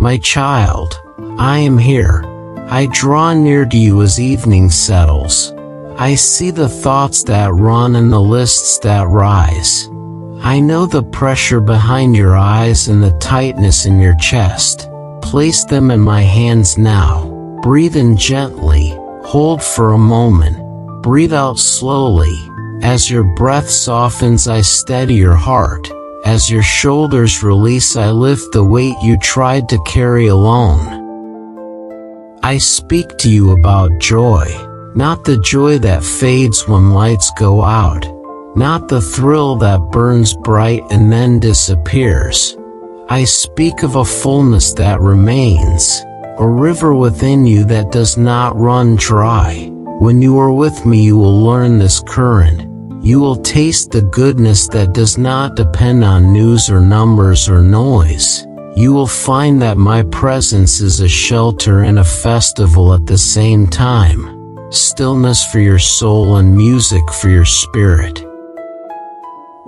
My child, I am here. I draw near to you as evening settles. I see the thoughts that run and the lists that rise. I know the pressure behind your eyes and the tightness in your chest. Place them in my hands now. Breathe in gently. Hold for a moment. Breathe out slowly. As your breath softens, I steady your heart. As your shoulders release, I lift the weight you tried to carry alone. I speak to you about joy, not the joy that fades when lights go out, not the thrill that burns bright and then disappears. I speak of a fullness that remains, a river within you that does not run dry. When you are with me, you will learn this current. You will taste the goodness that does not depend on news or numbers or noise. You will find that my presence is a shelter and a festival at the same time. Stillness for your soul and music for your spirit.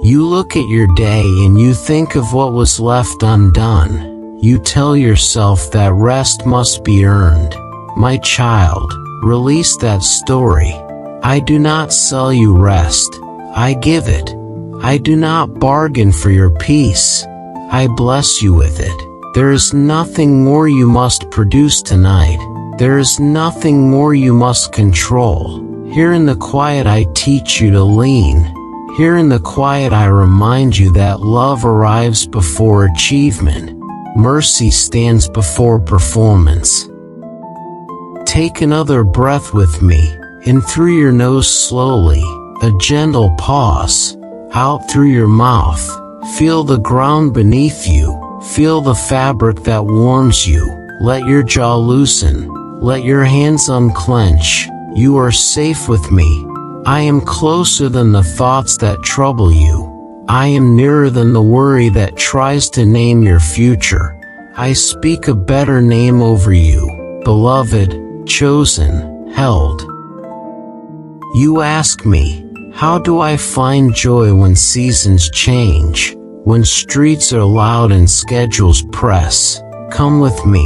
You look at your day and you think of what was left undone. You tell yourself that rest must be earned. My child, release that story. I do not sell you rest. I give it. I do not bargain for your peace. I bless you with it. There is nothing more you must produce tonight. There is nothing more you must control. Here in the quiet I teach you to lean. Here in the quiet I remind you that love arrives before achievement. Mercy stands before performance. Take another breath with me. In through your nose slowly, a gentle pause. Out through your mouth. Feel the ground beneath you. Feel the fabric that warms you. Let your jaw loosen. Let your hands unclench. You are safe with me. I am closer than the thoughts that trouble you. I am nearer than the worry that tries to name your future. I speak a better name over you. Beloved, chosen, held. You ask me, how do I find joy when seasons change? When streets are loud and schedules press? Come with me.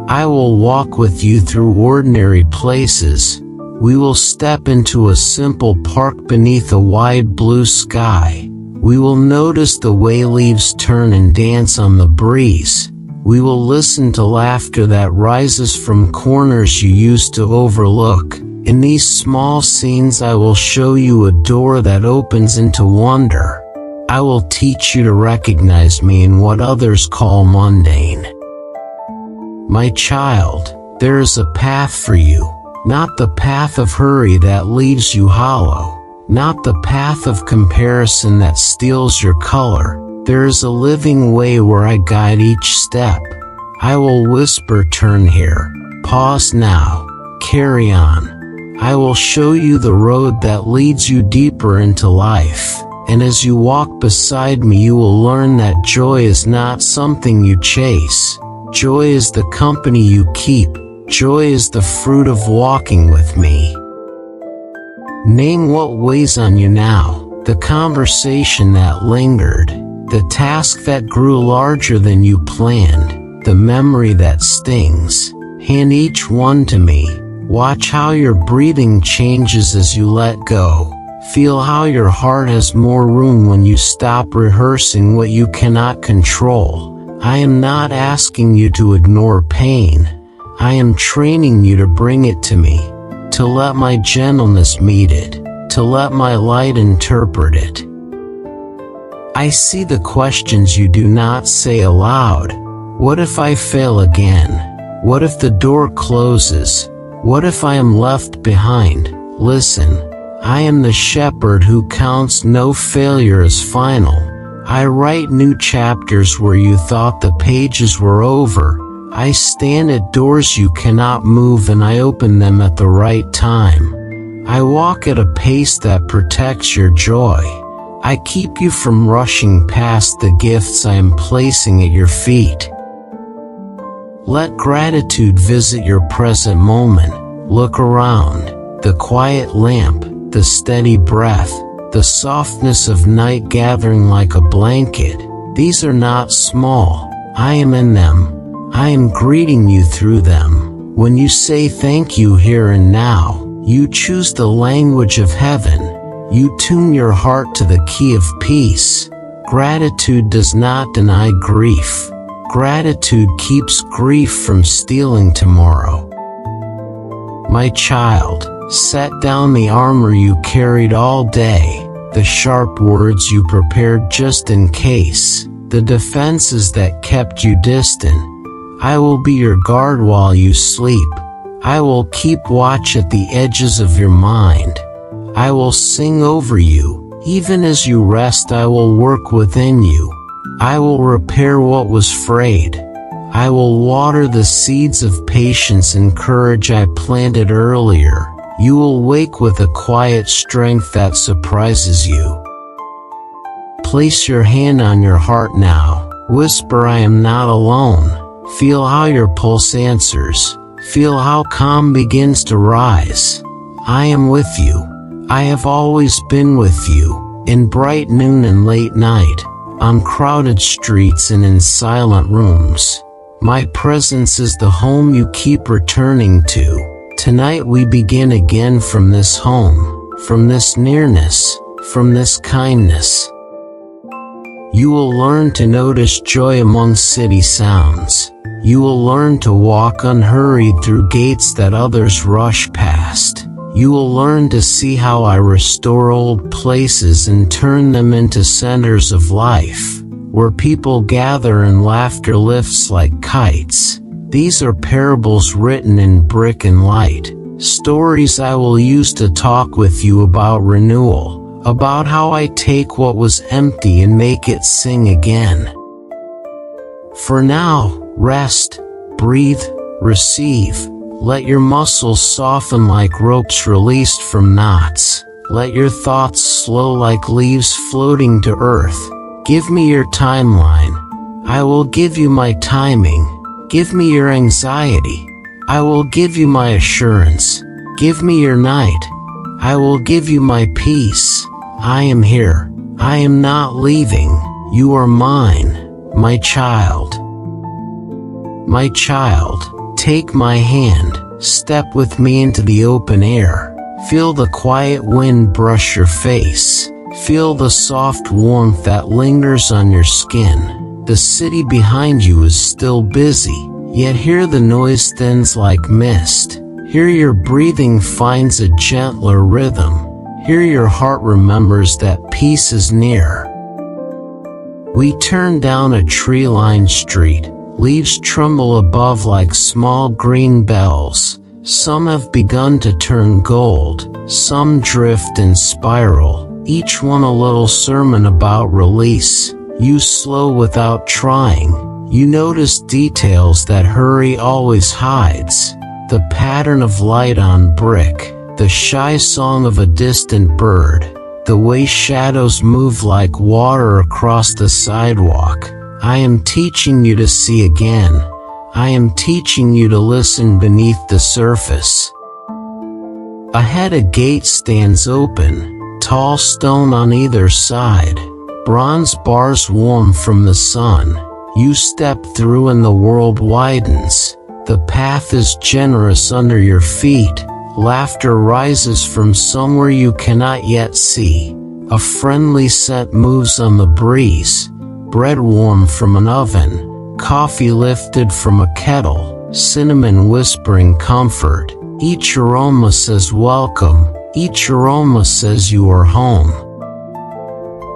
I will walk with you through ordinary places. We will step into a simple park beneath a wide blue sky. We will notice the way leaves turn and dance on the breeze. We will listen to laughter that rises from corners you used to overlook. In these small scenes I will show you a door that opens into wonder. I will teach you to recognize me in what others call mundane. My child, there is a path for you. Not the path of hurry that leaves you hollow. Not the path of comparison that steals your color. There is a living way where I guide each step. I will whisper, turn here. Pause now. Carry on. I will show you the road that leads you deeper into life. And as you walk beside me, you will learn that joy is not something you chase. Joy is the company you keep. Joy is the fruit of walking with me. Name what weighs on you now. The conversation that lingered. The task that grew larger than you planned. The memory that stings. Hand each one to me. Watch how your breathing changes as you let go. Feel how your heart has more room when you stop rehearsing what you cannot control. I am not asking you to ignore pain. I am training you to bring it to me, to let my gentleness meet it, to let my light interpret it. I see the questions you do not say aloud. What if I fail again? What if the door closes? What if I am left behind? Listen, I am the shepherd who counts no failure as final. I write new chapters where you thought the pages were over. I stand at doors you cannot move and I open them at the right time. I walk at a pace that protects your joy. I keep you from rushing past the gifts I am placing at your feet. Let gratitude visit your present moment. Look around. The quiet lamp, the steady breath, the softness of night gathering like a blanket. These are not small. I am in them. I am greeting you through them. When you say thank you here and now, you choose the language of heaven. You tune your heart to the key of peace. Gratitude does not deny grief. Gratitude keeps grief from stealing tomorrow. My child, set down the armor you carried all day, the sharp words you prepared just in case, the defenses that kept you distant. I will be your guard while you sleep. I will keep watch at the edges of your mind. I will sing over you. Even as you rest, I will work within you. I will repair what was frayed. I will water the seeds of patience and courage I planted earlier. You will wake with a quiet strength that surprises you. Place your hand on your heart now. Whisper, I am not alone. Feel how your pulse answers. Feel how calm begins to rise. I am with you. I have always been with you, in bright noon and late night, on crowded streets and in silent rooms. My presence is the home you keep returning to. Tonight we begin again from this home, from this nearness, from this kindness. You will learn to notice joy among city sounds. You will learn to walk unhurried through gates that others rush past. You will learn to see how I restore old places and turn them into centers of life, where people gather and laughter lifts like kites. These are parables written in brick and light, stories I will use to talk with you about renewal, about how I take what was empty and make it sing again. For now, rest, breathe, receive. Let your muscles soften like ropes released from knots. Let your thoughts slow like leaves floating to earth. Give me your timeline. I will give you my timing. Give me your anxiety. I will give you my assurance. Give me your night. I will give you my peace. I am here. I am not leaving. You are mine, my child. My child. Take my hand, step with me into the open air. Feel the quiet wind brush your face. Feel the soft warmth that lingers on your skin. The city behind you is still busy, yet here the noise thins like mist. Here your breathing finds a gentler rhythm. Here your heart remembers that peace is near. We turn down a tree-lined street. Leaves tremble above like small green bells. Some have begun to turn gold. Some drift and spiral. Each one a little sermon about release. You slow without trying. You notice details that hurry always hides. The pattern of light on brick. The shy song of a distant bird. The way shadows move like water across the sidewalk. I am teaching you to see again. I am teaching you to listen beneath the surface. Ahead a gate stands open, tall stone on either side, bronze bars warm from the sun. You step through and the world widens. The path is generous under your feet. Laughter rises from somewhere you cannot yet see. A friendly scent moves on the breeze. Bread warm from an oven, coffee lifted from a kettle, cinnamon whispering comfort. Each aroma says welcome, each aroma says you are home.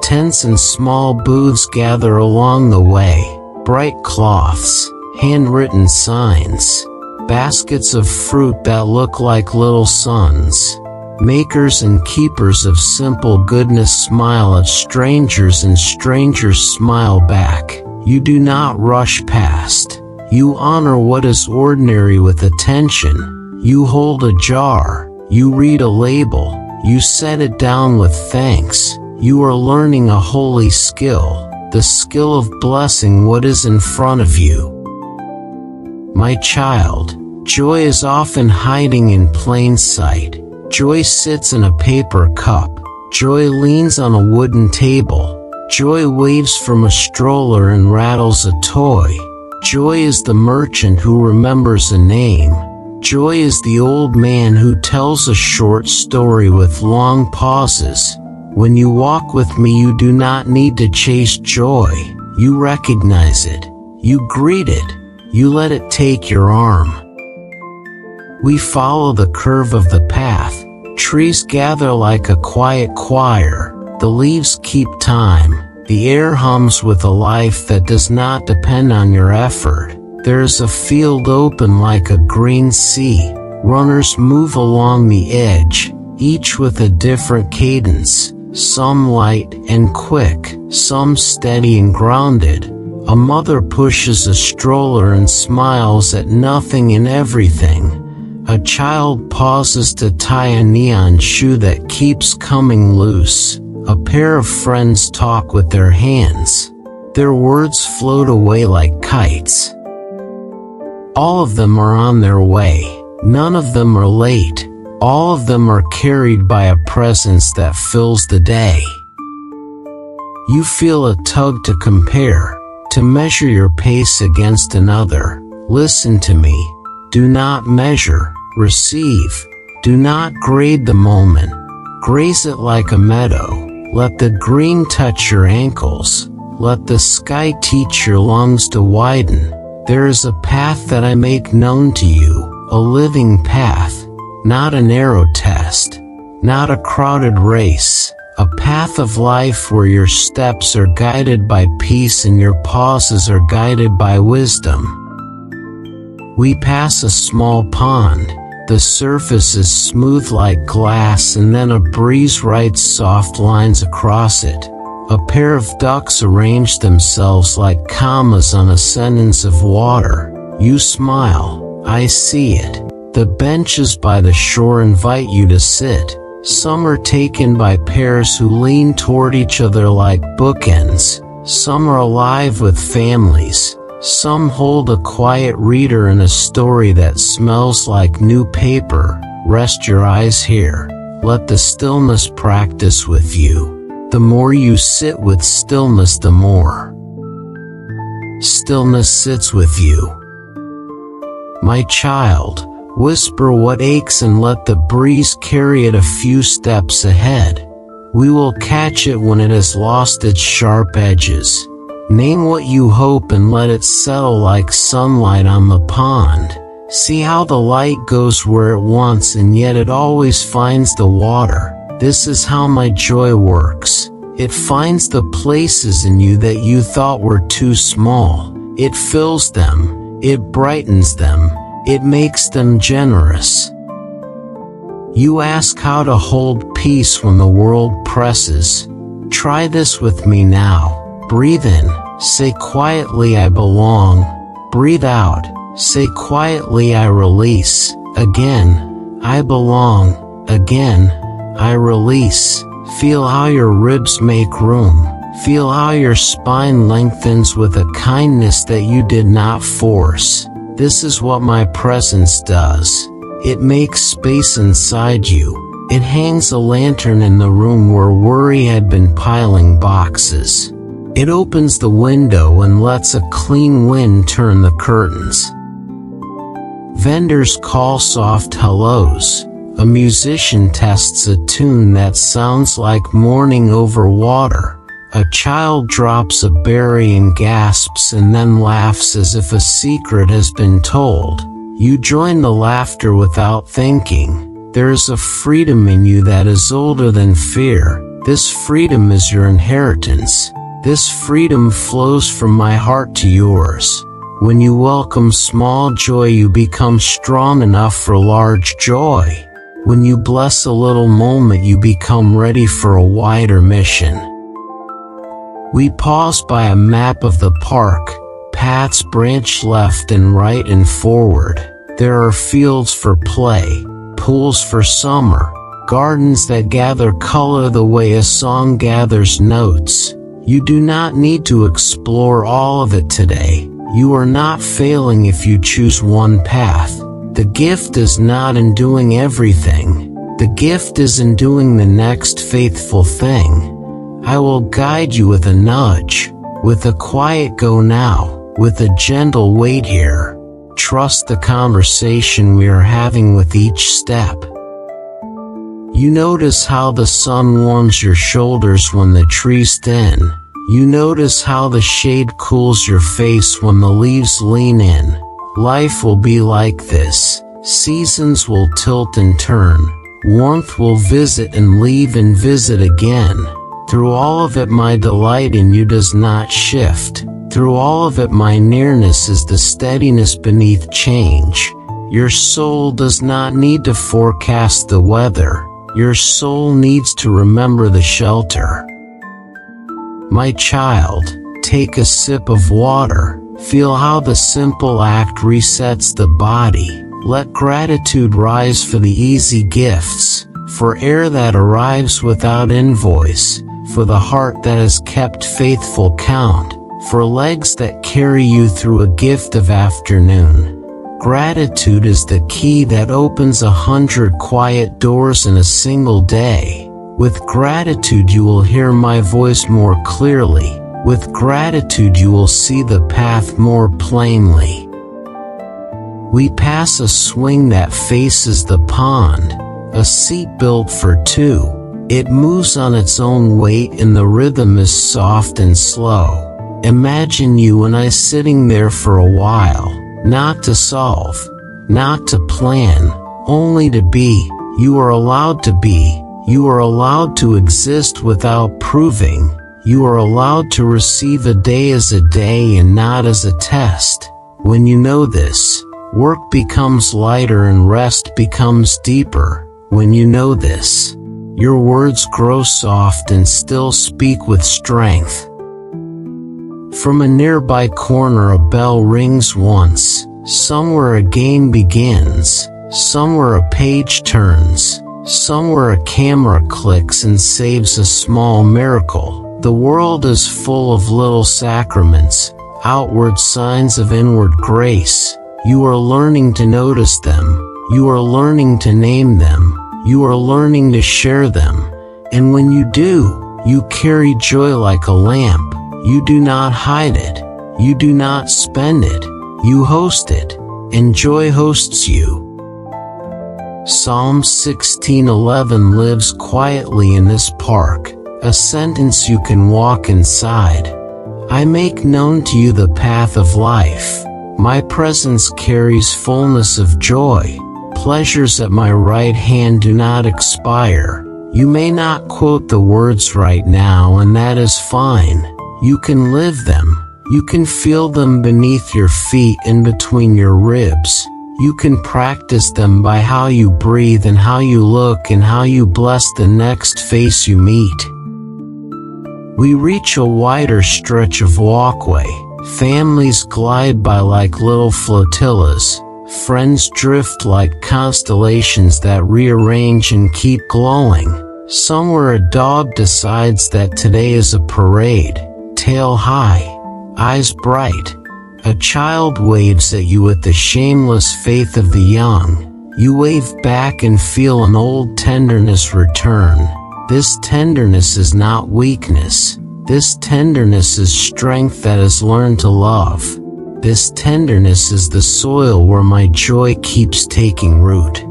Tents and small booths gather along the way, bright cloths, handwritten signs, baskets of fruit that look like little suns. Makers and keepers of simple goodness smile at strangers and strangers smile back. You do not rush past. You honor what is ordinary with attention. You hold a jar. You read a label. You set it down with thanks. You are learning a holy skill, the skill of blessing what is in front of you. My child, joy is often hiding in plain sight. Joy sits in a paper cup. Joy leans on a wooden table. Joy waves from a stroller and rattles a toy. Joy is the merchant who remembers a name. Joy is the old man who tells a short story with long pauses. When you walk with me, you do not need to chase joy. You recognize it. You greet it. You let it take your arm. We follow the curve of the path. Trees gather like a quiet choir. The leaves keep time. The air hums with a life that does not depend on your effort. There is a field open like a green sea. Runners move along the edge, each with a different cadence. Some light and quick, some steady and grounded. A mother pushes a stroller and smiles at nothing and everything. A child pauses to tie a neon shoe that keeps coming loose. A pair of friends talk with their hands. Their words float away like kites. All of them are on their way. None of them are late. All of them are carried by a presence that fills the day. You feel a tug to compare, to measure your pace against another. Listen to me. Do not measure, receive. Do not grade the moment. Graze it like a meadow. Let the green touch your ankles. Let the sky teach your lungs to widen. There is a path that I make known to you, a living path, not a narrow test, not a crowded race, a path of life where your steps are guided by peace and your pauses are guided by wisdom. We pass a small pond. The surface is smooth like glass, and then a breeze writes soft lines across it. A pair of ducks arrange themselves like commas on a sentence of water. You smile. I see it. The benches by the shore invite you to sit. Some are taken by pairs who lean toward each other like bookends. Some are alive with families. Some hold a quiet reader in a story that smells like new paper. Rest your eyes here. Let the stillness practice with you. The more you sit with stillness, the more stillness sits with you. My child, whisper what aches and let the breeze carry it a few steps ahead. We will catch it when it has lost its sharp edges. Name what you hope and let it settle like sunlight on the pond. See how the light goes where it wants and yet it always finds the water. This is how my joy works. It finds the places in you that you thought were too small. It fills them. It brightens them. It makes them generous. You ask how to hold peace when the world presses. Try this with me now. Breathe in, say quietly I belong. Breathe out, say quietly I release. Again, I belong. Again, I release. Feel how your ribs make room. Feel how your spine lengthens with a kindness that you did not force. This is what my presence does. It makes space inside you. It hangs a lantern in the room where worry had been piling boxes. It opens the window and lets a clean wind turn the curtains. Vendors call soft hellos. A musician tests a tune that sounds like morning over water. A child drops a berry and gasps and then laughs as if a secret has been told. You join the laughter without thinking. There is a freedom in you that is older than fear. This freedom is your inheritance. This freedom flows from my heart to yours. When you welcome small joy, you become strong enough for large joy. When you bless a little moment, you become ready for a wider mission. We pause by a map of the park. Paths branch left and right and forward. There are fields for play, pools for summer, gardens that gather color the way a song gathers notes. You do not need to explore all of it today. You are not failing if you choose one path. The gift is not in doing everything. The gift is in doing the next faithful thing. I will guide you with a nudge, with a quiet go now, with a gentle wait here. Trust the conversation we are having with each step. You notice how the sun warms your shoulders when the trees thin. You notice how the shade cools your face when the leaves lean in. Life will be like this. Seasons will tilt and turn. Warmth will visit and leave and visit again. Through all of it my delight in you does not shift. Through all of it my nearness is the steadiness beneath change. Your soul does not need to forecast the weather. Your soul needs to remember the shelter. My child, take a sip of water. Feel how the simple act resets the body. Let gratitude rise for the easy gifts, for air that arrives without invoice, for the heart that has kept faithful count, for legs that carry you through a gift of afternoon. Gratitude is the key that opens 100 quiet doors in a single day. With gratitude you will hear my voice more clearly. With gratitude you will see the path more plainly. We pass a swing that faces the pond, a seat built for two. It moves on its own weight and the rhythm is soft and slow. Imagine you and I sitting there for a while. Not to solve, not to plan, only to be. You are allowed to be. You are allowed to exist without proving. You are allowed to receive a day as a day and not as a test. When you know this, work becomes lighter and rest becomes deeper. When you know this, your words grow soft and still speak with strength. From a nearby corner a bell rings once. Somewhere a game begins. Somewhere a page turns. Somewhere a camera clicks and saves a small miracle. The world is full of little sacraments, outward signs of inward grace. You are learning to notice them. You are learning to name them. You are learning to share them. And when you do, you carry joy like a lamp. You do not hide it. You do not spend it. You host it, and joy hosts you. Psalm 16:11 lives quietly in this park, a sentence you can walk inside. I make known to you the path of life. My presence carries fullness of joy. Pleasures at my right hand do not expire. You may not quote the words right now, and that is fine. You can live them. You can feel them beneath your feet and between your ribs. You can practice them by how you breathe and how you look and how you bless the next face you meet. We reach a wider stretch of walkway. Families glide by like little flotillas. Friends drift like constellations that rearrange and keep glowing. Somewhere a dog decides that today is a parade. Tail high, eyes bright. A child waves at you with the shameless faith of the young. You wave back and feel an old tenderness return. This tenderness is not weakness. This tenderness is strength that has learned to love. This tenderness is the soil where my joy keeps taking root.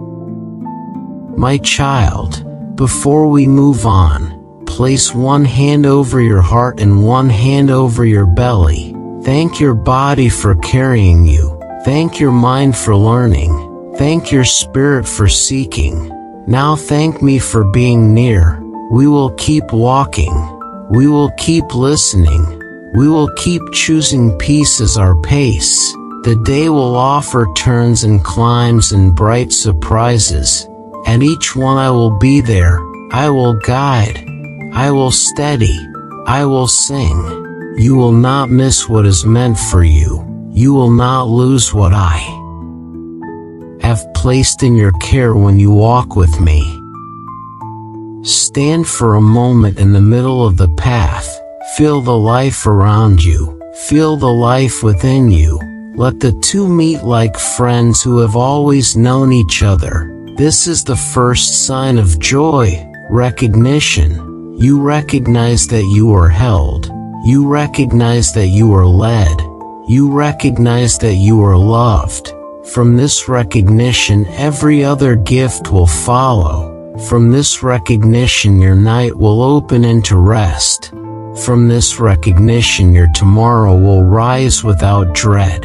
My child, before we move on, place one hand over your heart and one hand over your belly. Thank your body for carrying you. Thank your mind for learning. Thank your spirit for seeking. Now thank me for being near. We will keep walking. We will keep listening. We will keep choosing peace as our pace. The day will offer turns and climbs and bright surprises. At each one I will be there. I will guide. I will steady. I will sing. You will not miss what is meant for you. You will not lose what I have placed in your care when you walk with me. Stand for a moment in the middle of the path. Feel the life around you. Feel the life within you. Let the two meet like friends who have always known each other. This is the first sign of joy, recognition. You recognize that you are held. You recognize that you are led. You recognize that you are loved. From this recognition, every other gift will follow. From this recognition, your night will open into rest. From this recognition, your tomorrow will rise without dread.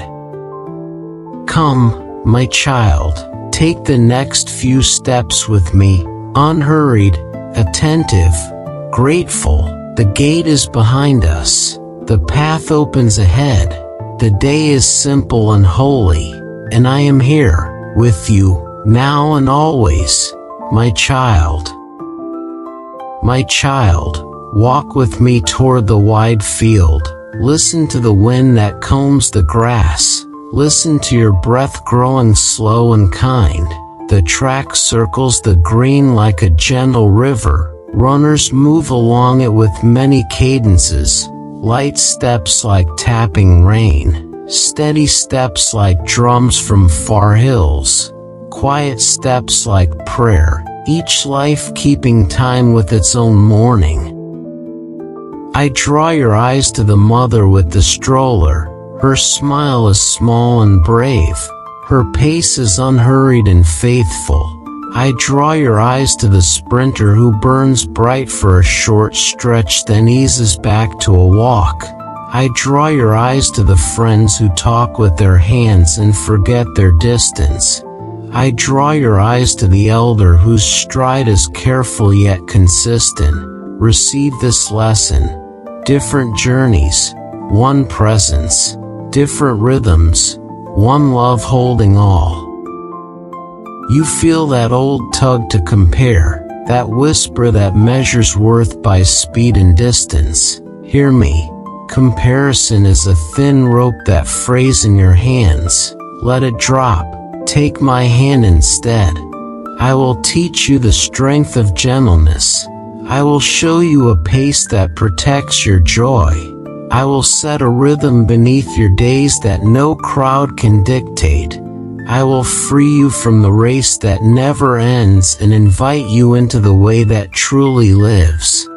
Come, my child, take the next few steps with me, unhurried, attentive, grateful. The gate is behind us. The path opens ahead. The day is simple and holy, and I am here, with you, now and always. My child. My child, walk with me toward the wide field. Listen to the wind that combs the grass. Listen to your breath growing slow and kind. The track circles the green like a gentle river. Runners move along it with many cadences. Light steps like tapping rain. Steady steps like drums from far hills. Quiet steps like prayer, each life keeping time with its own morning. I draw your eyes to the mother with the stroller. Her smile is small and brave. Her pace is unhurried and faithful. I draw your eyes to the sprinter who burns bright for a short stretch then eases back to a walk. I draw your eyes to the friends who talk with their hands and forget their distance. I draw your eyes to the elder whose stride is careful yet consistent. Receive this lesson. Different journeys, one presence. Different rhythms, one love holding all. You feel that old tug to compare, that whisper that measures worth by speed and distance. Hear me. Comparison is a thin rope that frays in your hands. Let it drop. Take my hand instead. I will teach you the strength of gentleness. I will show you a pace that protects your joy. I will set a rhythm beneath your days that no crowd can dictate. I will free you from the race that never ends and invite you into the way that truly lives.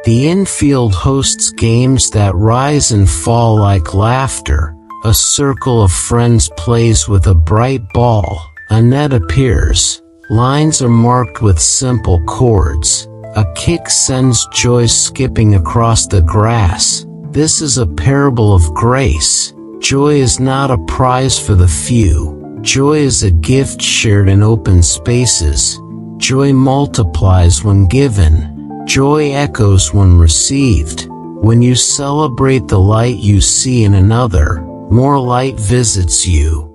The infield hosts games that rise and fall like laughter. A circle of friends plays with a bright ball. A net appears. Lines are marked with simple chords. A kick sends joy skipping across the grass. This is a parable of grace. Joy is not a prize for the few. Joy is a gift shared in open spaces. Joy multiplies when given. Joy echoes when received. When you celebrate the light you see in another, more light visits you.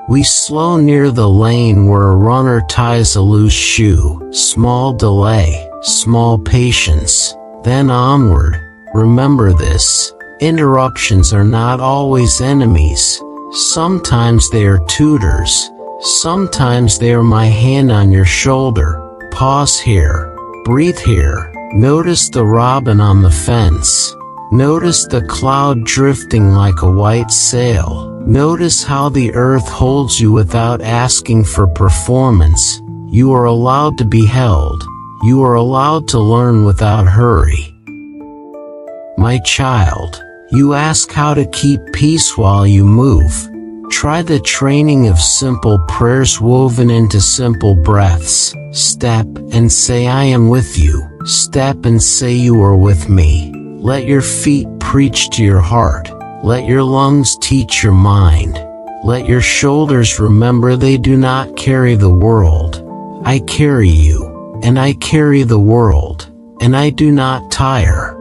We slow near the lane where a runner ties a loose shoe. Small delay, small patience, then onward. Remember this. Interruptions are not always enemies. Sometimes they are tutors. Sometimes they are my hand on your shoulder. Pause here. Breathe here. Notice the robin on the fence. Notice the cloud drifting like a white sail. Notice how the earth holds you without asking for performance. You are allowed to be held. You are allowed to learn without hurry. My child, you ask how to keep peace while you move. Try the training of simple prayers woven into simple breaths. Step and say I am with you. Step and say you are with me. Let your feet preach to your heart. Let your lungs teach your mind. Let your shoulders remember they do not carry the world. I carry you, and I carry the world, and I do not tire.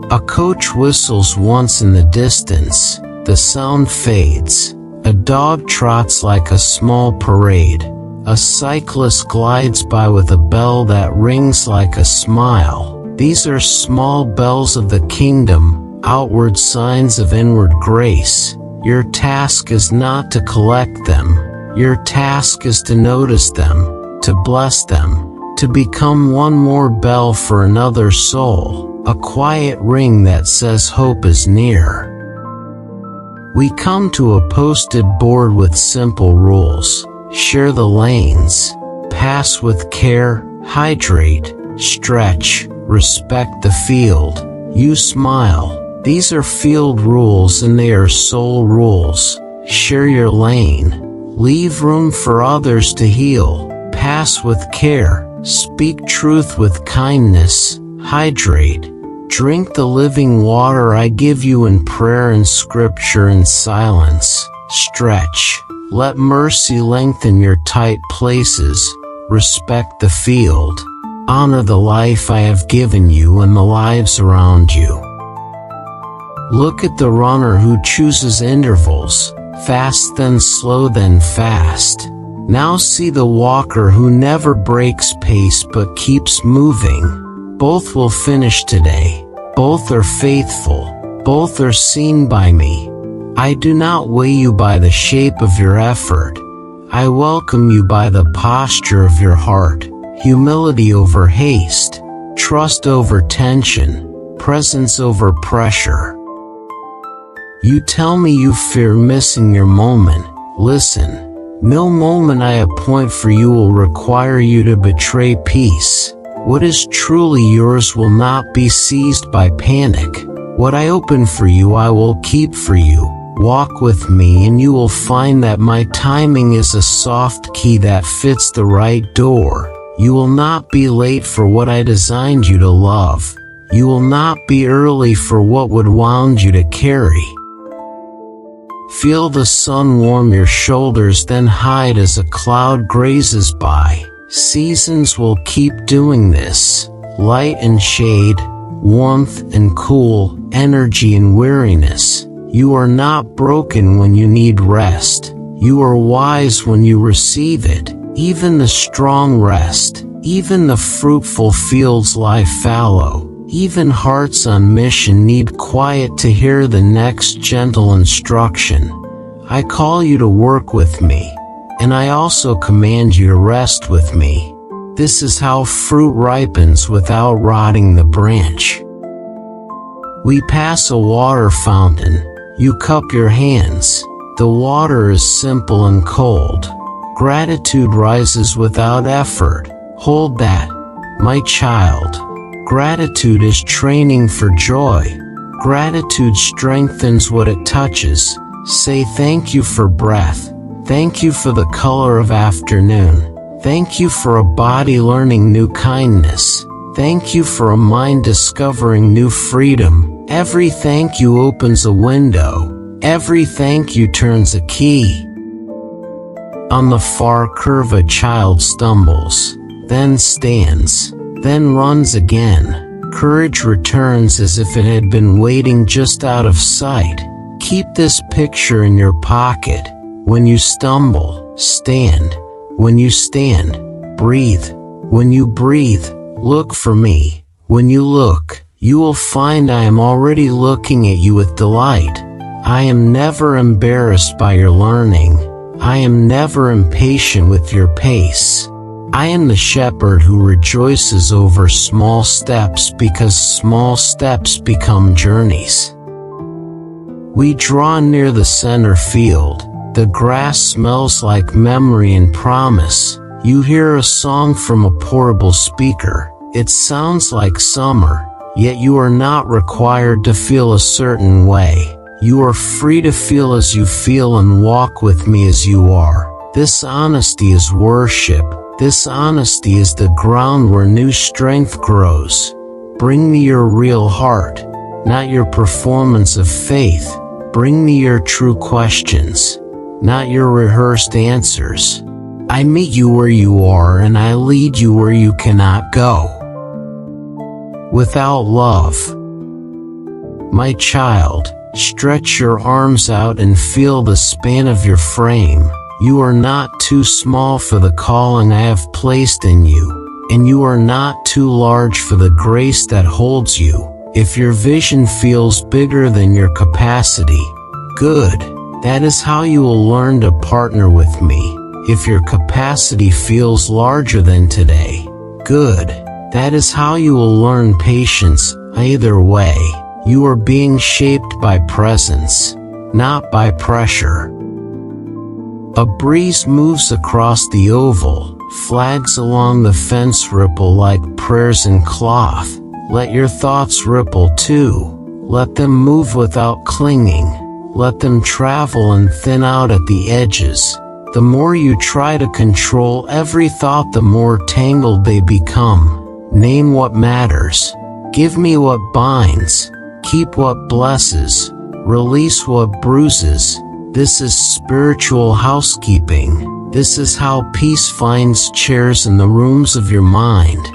A coach whistles once in the distance. The sound fades. A dog trots like a small parade. A cyclist glides by with a bell that rings like a smile. These are small bells of the kingdom, outward signs of inward grace. Your task is not to collect them. Your task is to notice them, to bless them, to become one more bell for another soul, a quiet ring that says hope is near. We come to a posted board with simple rules. Share the lanes. Pass with care. Hydrate. Stretch. Respect the field. You smile. These are field rules and they are soul rules. Share your lane. Leave room for others to heal. Pass with care. Speak truth with kindness. Hydrate. Drink the living water I give you in prayer and scripture and silence. Stretch. Let mercy lengthen your tight places. Respect the field. Honor the life I have given you and the lives around you. Look at the runner who chooses intervals. Fast then slow then fast. Now see the walker who never breaks pace but keeps moving. Both will finish today. Both are faithful. Both are seen by me. I do not weigh you by the shape of your effort. I welcome you by the posture of your heart. Humility over haste. Trust over tension. Presence over pressure. You tell me you fear missing your moment. Listen. No moment I appoint for you will require you to betray peace. What is truly yours will not be seized by panic. What I open for you I will keep for you. Walk with me and you will find that my timing is a soft key that fits the right door. You will not be late for what I designed you to love. You will not be early for what would wound you to carry. Feel the sun warm your shoulders, then hide as a cloud grazes by. Seasons will keep doing this. Light and shade, warmth and cool, energy and weariness. You are not broken when you need rest. You are wise when you receive it. Even the strong rest. Even the fruitful fields lie fallow. Even hearts on mission need quiet to hear the next gentle instruction. I call you to work with me, and I also command you to rest with me. This is how fruit ripens without rotting the branch. We pass a water fountain. You cup your hands. The water is simple and cold. Gratitude rises without effort. Hold that, my child. Gratitude is training for joy. Gratitude strengthens what it touches. Say thank you for breath. Thank you for the color of afternoon. Thank you for a body learning new kindness. Thank you for a mind discovering new freedom. Every thank you opens a window. Every thank you turns a key. On the far curve a child stumbles, then stands, then runs again. Courage returns as if it had been waiting just out of sight. Keep this picture in your pocket. When you stumble, stand. When you stand, breathe. When you breathe, look for me. When you look, you will find I am already looking at you with delight. I am never embarrassed by your learning. I am never impatient with your pace. I am the shepherd who rejoices over small steps because small steps become journeys. We draw near the center field. The grass smells like memory and promise. You hear a song from a portable speaker. It sounds like summer, yet you are not required to feel a certain way. You are free to feel as you feel and walk with me as you are. This honesty is worship. This honesty is the ground where new strength grows. Bring me your real heart, not your performance of faith. Bring me your true questions, not your rehearsed answers. I meet you where you are and I lead you where you cannot go. Without love, my child, stretch your arms out and feel the span of your frame. You are not too small for the calling I have placed in you, and you are not too large for the grace that holds you. If your vision feels bigger than your capacity, good. That is how you will learn to partner with me. If your capacity feels larger than today, good. That is how you will learn patience. Either way, you are being shaped by presence, not by pressure. A breeze moves across the oval, flags along the fence ripple like prayers in cloth. Let your thoughts ripple too. Let them move without clinging. Let them travel and thin out at the edges. The more you try to control every thought, the more tangled they become. Name what matters. Give me what binds. Keep what blesses. Release what bruises. This is spiritual housekeeping. This is how peace finds chairs in the rooms of your mind.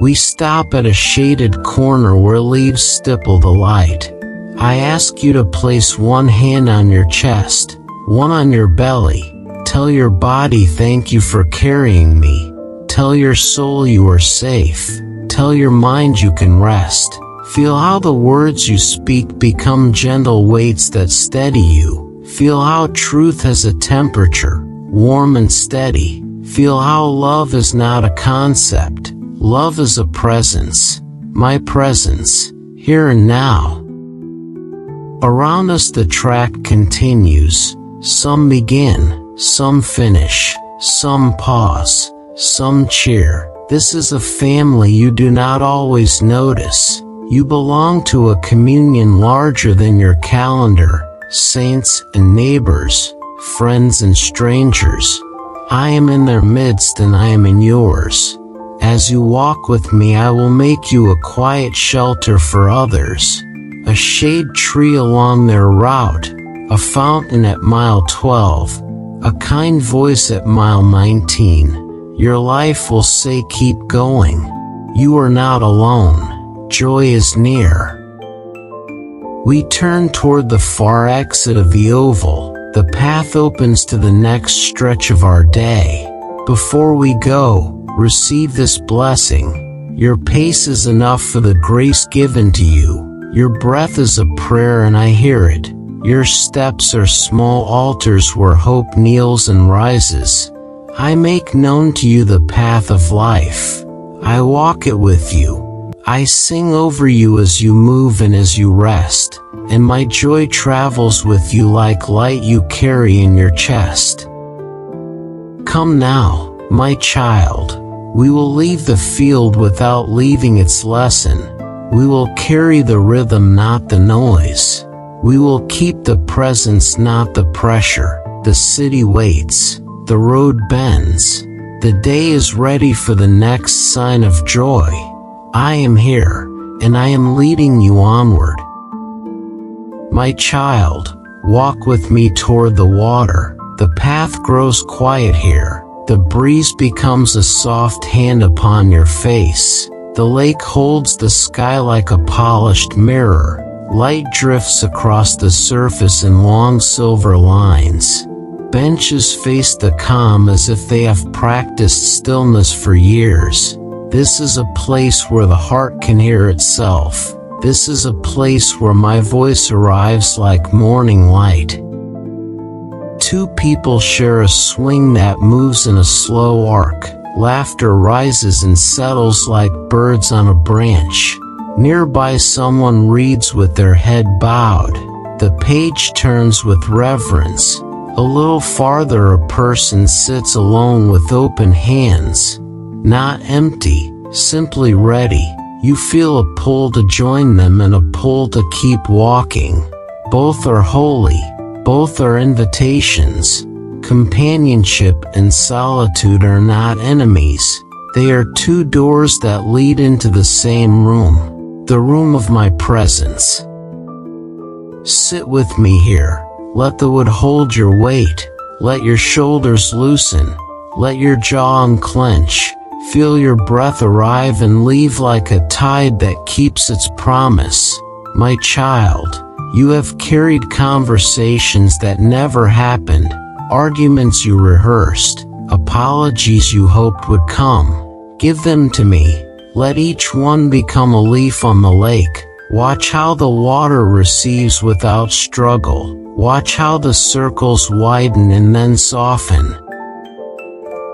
We stop at a shaded corner where leaves stipple the light. I ask you to place one hand on your chest, one on your belly. Tell your body thank you for carrying me. Tell your soul you are safe. Tell your mind you can rest. Feel how the words you speak become gentle weights that steady you. Feel how truth has a temperature, warm and steady. Feel how love is not a concept. Love is a presence. My presence, here and now. Around us the track continues. Some begin, some finish, some pause, some cheer. This is a family you do not always notice. You belong to a communion larger than your calendar, saints and neighbors, friends and strangers. I am in their midst and I am in yours. As you walk with me, I will make you a quiet shelter for others, a shade tree along their route, a fountain at mile 12, a kind voice at mile 19. Your life will say keep going. You are not alone. Joy is near. We turn toward the far exit of the oval. The path opens to the next stretch of our day. Before we go, receive this blessing. Your pace is enough for the grace given to you. Your breath is a prayer and I hear it. Your steps are small altars where hope kneels and rises. I make known to you the path of life. I walk it with you. I sing over you as you move and as you rest, and my joy travels with you like light you carry in your chest. Come now, my child. We will leave the field without leaving its lesson. We will carry the rhythm, not the noise. We will keep the presence, not the pressure. The city waits. The road bends. The day is ready for the next sign of joy. I am here, and I am leading you onward. My child, walk with me toward the water. The path grows quiet here. The breeze becomes a soft hand upon your face. The lake holds the sky like a polished mirror. Light drifts across the surface in long silver lines. Benches face the calm as if they have practiced stillness for years. This is a place where the heart can hear itself. This is a place where my voice arrives like morning light. Two people share a swing that moves in a slow arc. Laughter rises and settles like birds on a branch. Nearby someone reads with their head bowed. The page turns with reverence. A little farther a person sits alone with open hands. Not empty, simply ready. You feel a pull to join them and a pull to keep walking. Both are holy. Both are invitations. Companionship and solitude are not enemies. They are two doors that lead into the same room, the room of my presence. Sit with me here. Let the wood hold your weight. Let your shoulders loosen. Let your jaw unclench. Feel your breath arrive and leave like a tide that keeps its promise. My child, you have carried conversations that never happened. Arguments you rehearsed, apologies you hoped would come. Give them to me. Let each one become a leaf on the lake. Watch how the water receives without struggle. Watch how the circles widen and then soften.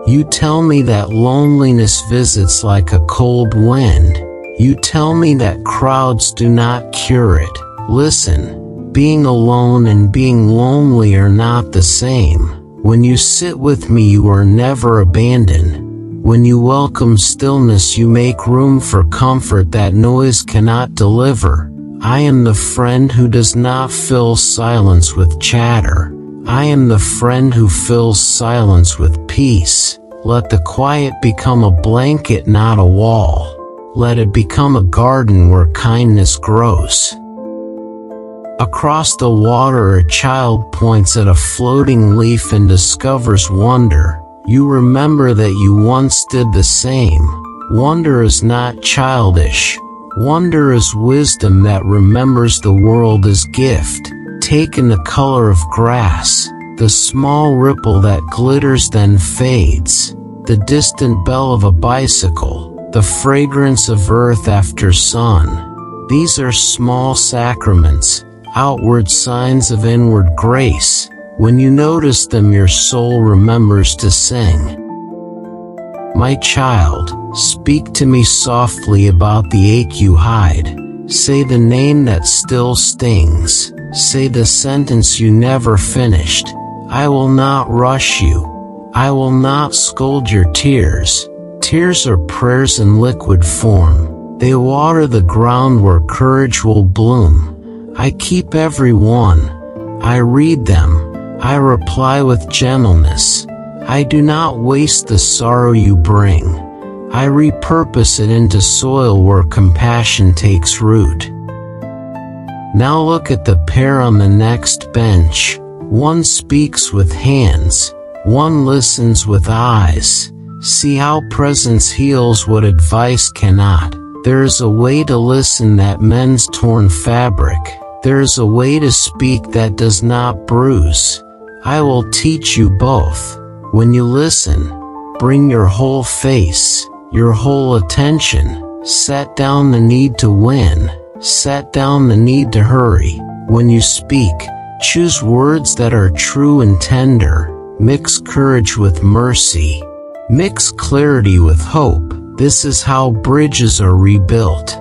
You tell me that loneliness visits like a cold wind. You tell me that crowds do not cure it. Listen. Being alone and being lonely are not the same. When you sit with me, you are never abandoned. When you welcome stillness, you make room for comfort that noise cannot deliver. I am the friend who does not fill silence with chatter. I am the friend who fills silence with peace. Let the quiet become a blanket, not a wall. Let it become a garden where kindness grows. Across the water, a child points at a floating leaf and discovers wonder. You remember that you once did the same. Wonder is not childish. Wonder is wisdom that remembers the world as gift. Take in the color of grass, the small ripple that glitters then fades, the distant bell of a bicycle, the fragrance of earth after sun. These are small sacraments, outward signs of inward grace. When you notice them, your soul remembers to sing. My child, speak to me softly about the ache you hide. Say the name that still stings. Say the sentence you never finished. I will not rush you. I will not scold your tears. Tears are prayers in liquid form. They water the ground where courage will bloom. I keep every one. I read them. I reply with gentleness. I do not waste the sorrow you bring. I repurpose it into soil where compassion takes root. Now look at the pair on the next bench. One speaks with hands. One listens with eyes. See how presence heals what advice cannot. There is a way to listen that mends torn fabric. There is a way to speak that does not bruise. I will teach you both. When you listen, bring your whole face, your whole attention. Set down the need to win. Set down the need to hurry. When you speak, choose words that are true and tender. Mix courage with mercy. Mix clarity with hope. This is how bridges are rebuilt.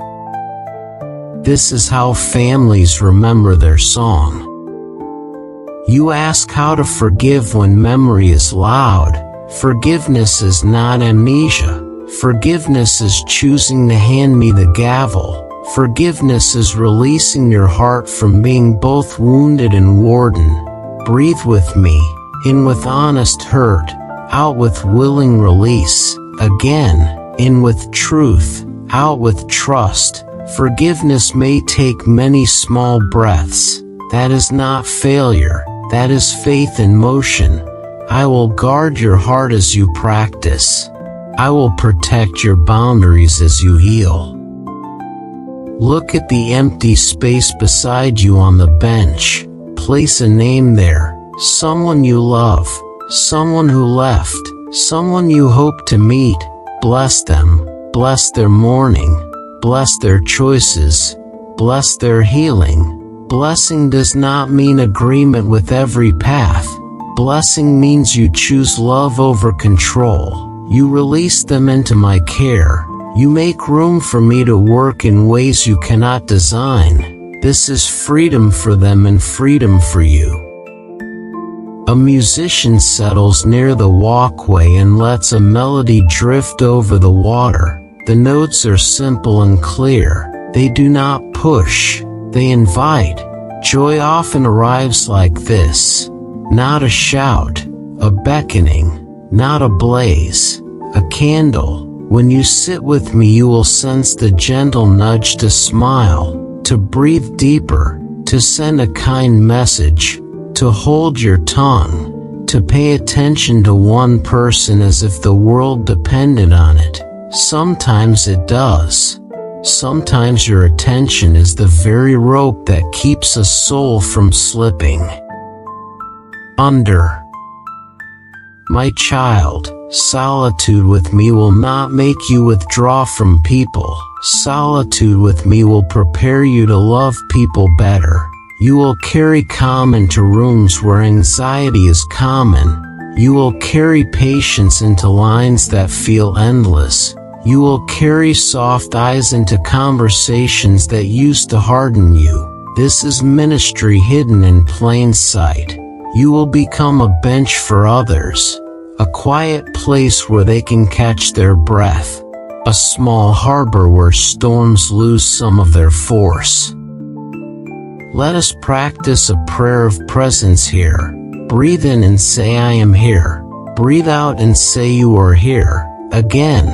This is how families remember their song. You ask how to forgive when memory is loud. Forgiveness is not amnesia. Forgiveness is choosing to hand me the gavel. Forgiveness is releasing your heart from being both wounded and warden. Breathe with me, in with honest hurt, out with willing release. Again, in with truth, out with trust. Forgiveness may take many small breaths. That is not failure. That is faith in motion. I will guard your heart as you practice. I will protect your boundaries as you heal. Look at the empty space beside you on the bench. Place a name there. Someone you love. Someone who left. Someone you hope to meet. Bless them. Bless their mourning. Bless their choices. Bless their healing. Blessing does not mean agreement with every path. Blessing means you choose love over control. You release them into my care. You make room for me to work in ways you cannot design. This is freedom for them and freedom for you. A musician settles near the walkway and lets a melody drift over the water. The notes are simple and clear. They do not push. They invite. Joy often arrives like this. Not a shout, a beckoning, not a blaze, a candle. When you sit with me, you will sense the gentle nudge to smile, to breathe deeper, to send a kind message, to hold your tongue, to pay attention to one person as if the world depended on it. Sometimes it does. Sometimes your attention is the very rope that keeps a soul from slipping under. My child, solitude with me will not make you withdraw from people. Solitude with me will prepare you to love people better. You will carry calm into rooms where anxiety is common. You will carry patience into lines that feel endless. You will carry soft eyes into conversations that used to harden you. This is ministry hidden in plain sight. You will become a bench for others, a quiet place where they can catch their breath, a small harbor where storms lose some of their force. Let us practice a prayer of presence here. Breathe in and say, I am here. Breathe out and say, you are here. Again,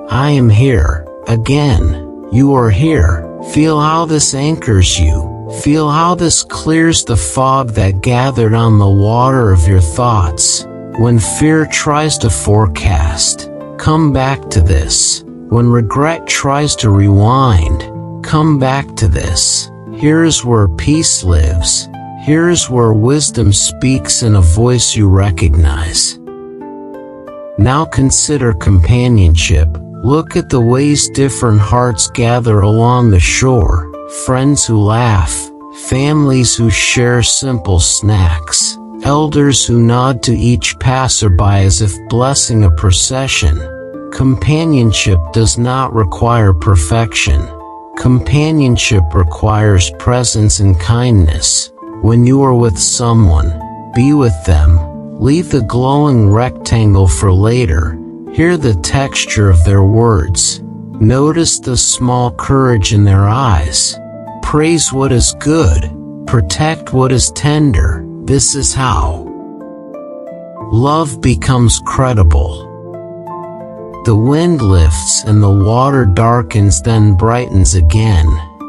I am here. Again, you are here. Feel how this anchors you. Feel how this clears the fog that gathered on the water of your thoughts. When fear tries to forecast, come back to this. When regret tries to rewind, come back to this. Here's where peace lives. Here's where wisdom speaks in a voice you recognize. Now consider companionship. Look at the ways different hearts gather along the shore. Friends who laugh, families who share simple snacks, elders who nod to each passerby as if blessing a procession. Companionship does not require perfection. Companionship requires presence and kindness. When you are with someone, be with them. Leave the glowing rectangle for later. Hear the texture of their words. Notice the small courage in their eyes. Praise what is good. Protect what is tender. This is how love becomes credible. The wind lifts and the water darkens, then brightens again.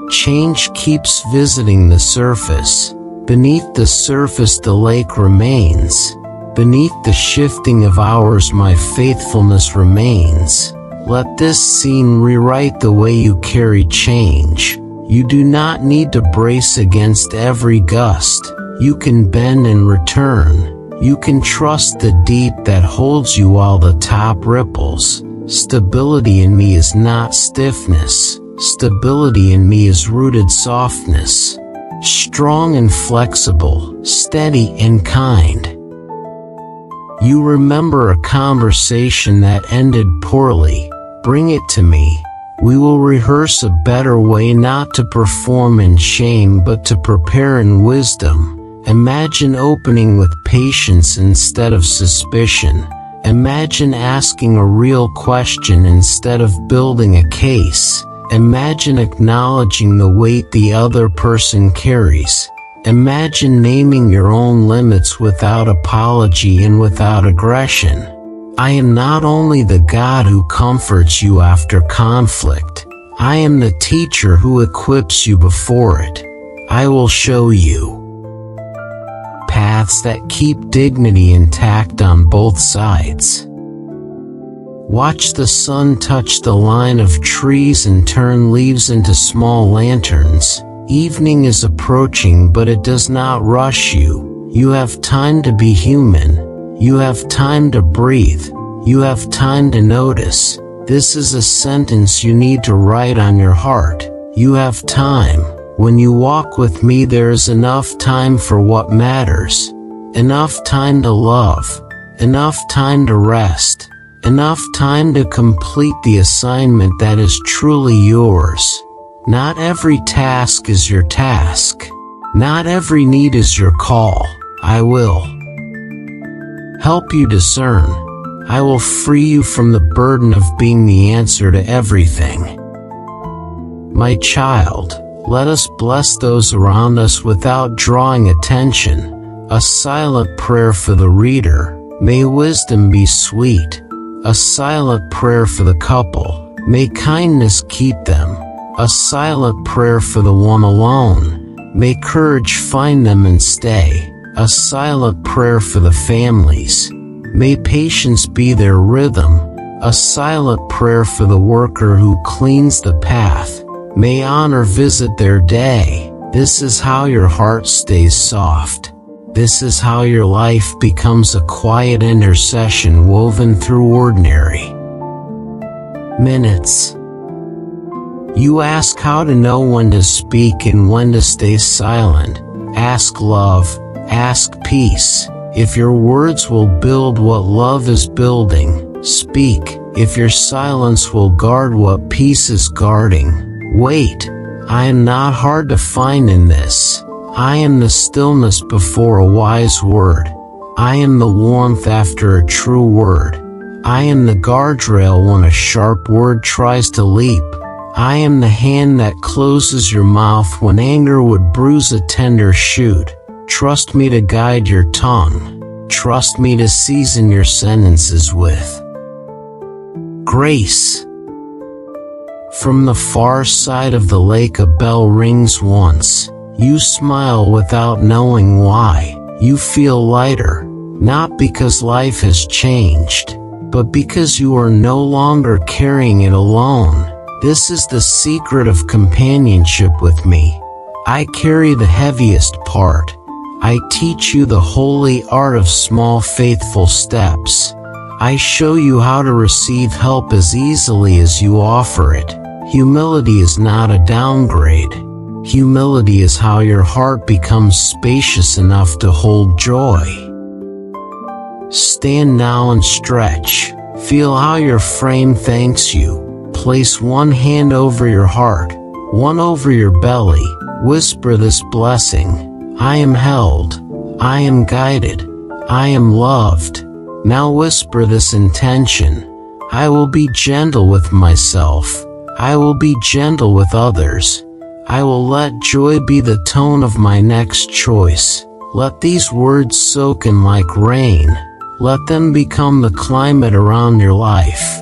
Change keeps visiting the surface. Beneath the surface the lake remains. Beneath the shifting of hours my faithfulness remains. Let this scene rewrite the way you carry change. You do not need to brace against every gust. You can bend and return. You can trust the deep that holds you while the top ripples. Stability in me is not stiffness. Stability in me is rooted softness. Strong and flexible, steady and kind. You remember a conversation that ended poorly. Bring it to me. We will rehearse a better way, not to perform in shame but to prepare in wisdom. Imagine opening with patience instead of suspicion. Imagine asking a real question instead of building a case. Imagine acknowledging the weight the other person carries. Imagine naming your own limits without apology and without aggression. I am not only the God who comforts you after conflict. I am the teacher who equips you before it. I will show you paths that keep dignity intact on both sides. Watch the sun touch the line of trees and turn leaves into small lanterns. Evening is approaching, but it does not rush you. You have time to be human. You have time to breathe. You have time to notice. This is a sentence you need to write on your heart. You have time. When you walk with me, there is enough time for what matters. Enough time to love. Enough time to rest. Enough time to complete the assignment that is truly yours. Not every task is your task. Not every need is your call. I will help you discern. I will free you from the burden of being the answer to everything. My child, let us bless those around us without drawing attention. A silent prayer for the reader. May wisdom be sweet. A silent prayer for the couple. May kindness keep them. A silent prayer for the one alone. May courage find them and stay. A silent prayer for the families. May patience be their rhythm. A silent prayer for the worker who cleans the path. May honor visit their day. This is how your heart stays soft. This is how your life becomes a quiet intercession woven through ordinary minutes. You ask how to know when to speak and when to stay silent. Ask love. Ask peace. If your words will build what love is building, speak. If your silence will guard what peace is guarding, wait. I am not hard to find in this. I am the stillness before a wise word. I am the warmth after a true word. I am the guardrail when a sharp word tries to leap. I am the hand that closes your mouth when anger would bruise a tender shoot. Trust me to guide your tongue. Trust me to season your sentences with grace. From the far side of the lake a bell rings once. You smile without knowing why. You feel lighter, not because life has changed, but because you are no longer carrying it alone. This is the secret of companionship with me. I carry the heaviest part. I teach you the holy art of small faithful steps. I show you how to receive help as easily as you offer it. Humility is not a downgrade. Humility is how your heart becomes spacious enough to hold joy. Stand now and stretch. Feel how your frame thanks you. Place one hand over your heart, one over your belly. Whisper this blessing. I am held. I am guided. I am loved. Now whisper this intention. I will be gentle with myself. I will be gentle with others. I will let joy be the tone of my next choice. Let these words soak in like rain. Let them become the climate around your life.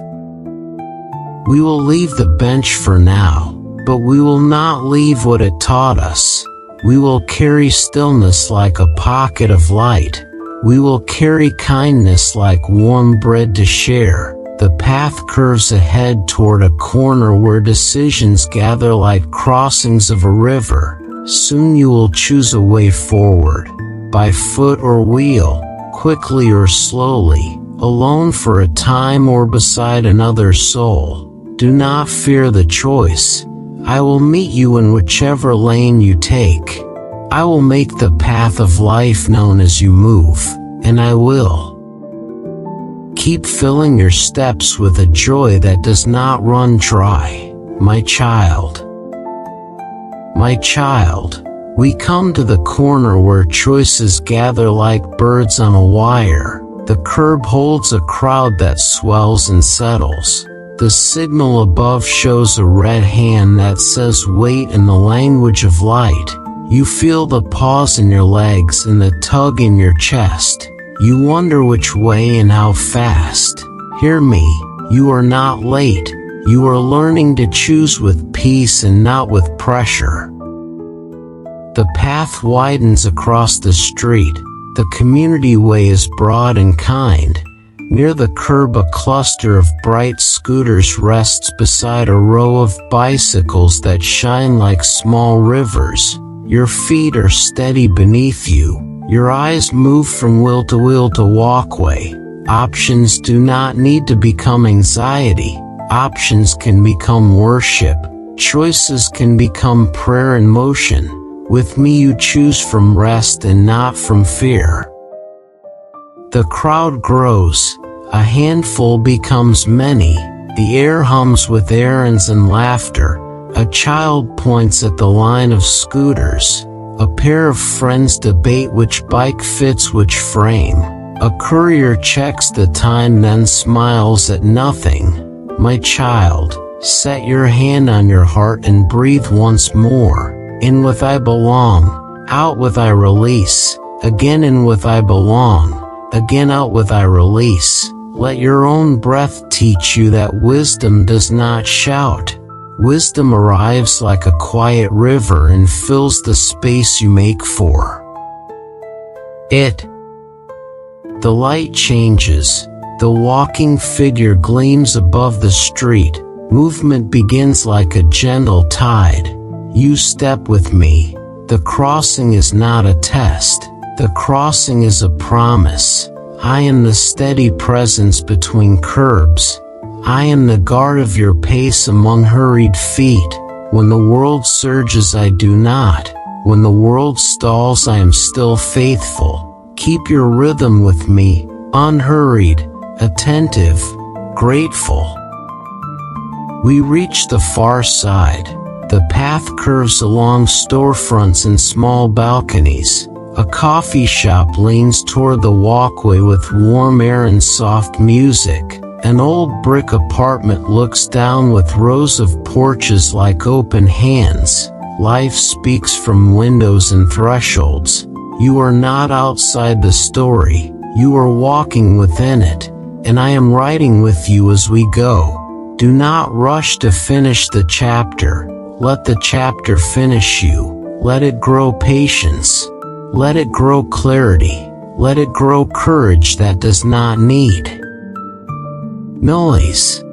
We will leave the bench for now, but we will not leave what it taught us. We will carry stillness like a pocket of light. We will carry kindness like warm bread to share. The path curves ahead toward a corner where decisions gather like crossings of a river. Soon you will choose a way forward, by foot or wheel, quickly or slowly, alone for a time or beside another soul. Do not fear the choice. I will meet you in whichever lane you take. I will make the path of life known as you move, and I will. Keep filling your steps with a joy that does not run dry, my child. My child, we come to the corner where choices gather like birds on a wire. The curb holds a crowd that swells and settles. The signal above shows a red hand that says wait in the language of light. You feel the pause in your legs and the tug in your chest. You wonder which way and how fast. Hear me, you are not late. You are learning to choose with peace and not with pressure. The path widens across the street. The community way is broad and kind. Near the curb a cluster of bright scooters rests beside a row of bicycles that shine like small rivers. Your feet are steady beneath you. Your eyes move from wheel to walkway. Options do not need to become anxiety. Options can become worship. Choices can become prayer in motion. With me you choose from rest and not from fear. The crowd grows. A handful becomes many. The air hums with errands and laughter. A child points at the line of scooters. A pair of friends debate which bike fits which frame. A courier checks the time then smiles at nothing. My child, set your hand on your heart and breathe once more. In with I belong, out with I release. Again in with I belong, again out with I release. Let your own breath teach you that wisdom does not shout. Wisdom arrives like a quiet river and fills the space you make for it. The light changes. The walking figure gleams above the street. Movement begins like a gentle tide. You step with me. The crossing is not a test. The crossing is a promise. I am the steady presence between curbs. I am the guard of your pace among hurried feet. When the world surges, I do not. When the world stalls, I am still faithful. Keep your rhythm with me, unhurried, attentive, grateful. We reach the far side. The path curves along storefronts and small balconies. A coffee shop leans toward the walkway with warm air and soft music. An old brick apartment looks down with rows of porches like open hands. Life speaks from windows and thresholds. You are not outside the story, you are walking within it, and I am writing with you as we go. Do not rush to finish the chapter. Let the chapter finish you. Let it grow patience. Let it grow clarity. Let it grow courage that does not need noise.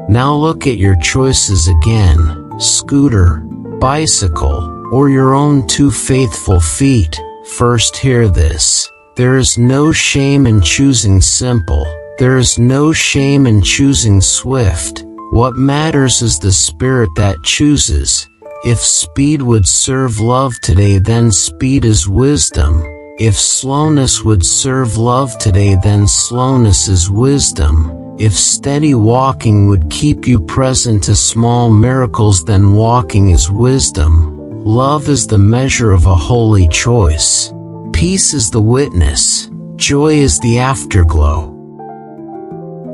Now look at your choices again: scooter, bicycle, or your own 2 faithful feet. First, hear this. There is no shame in choosing simple. There is no shame in choosing swift. What matters is the spirit that chooses. If speed would serve love today, then speed is wisdom. If slowness would serve love today, then slowness is wisdom. If steady walking would keep you present to small miracles, then walking is wisdom. Love is the measure of a holy choice. Peace is the witness. Joy is the afterglow.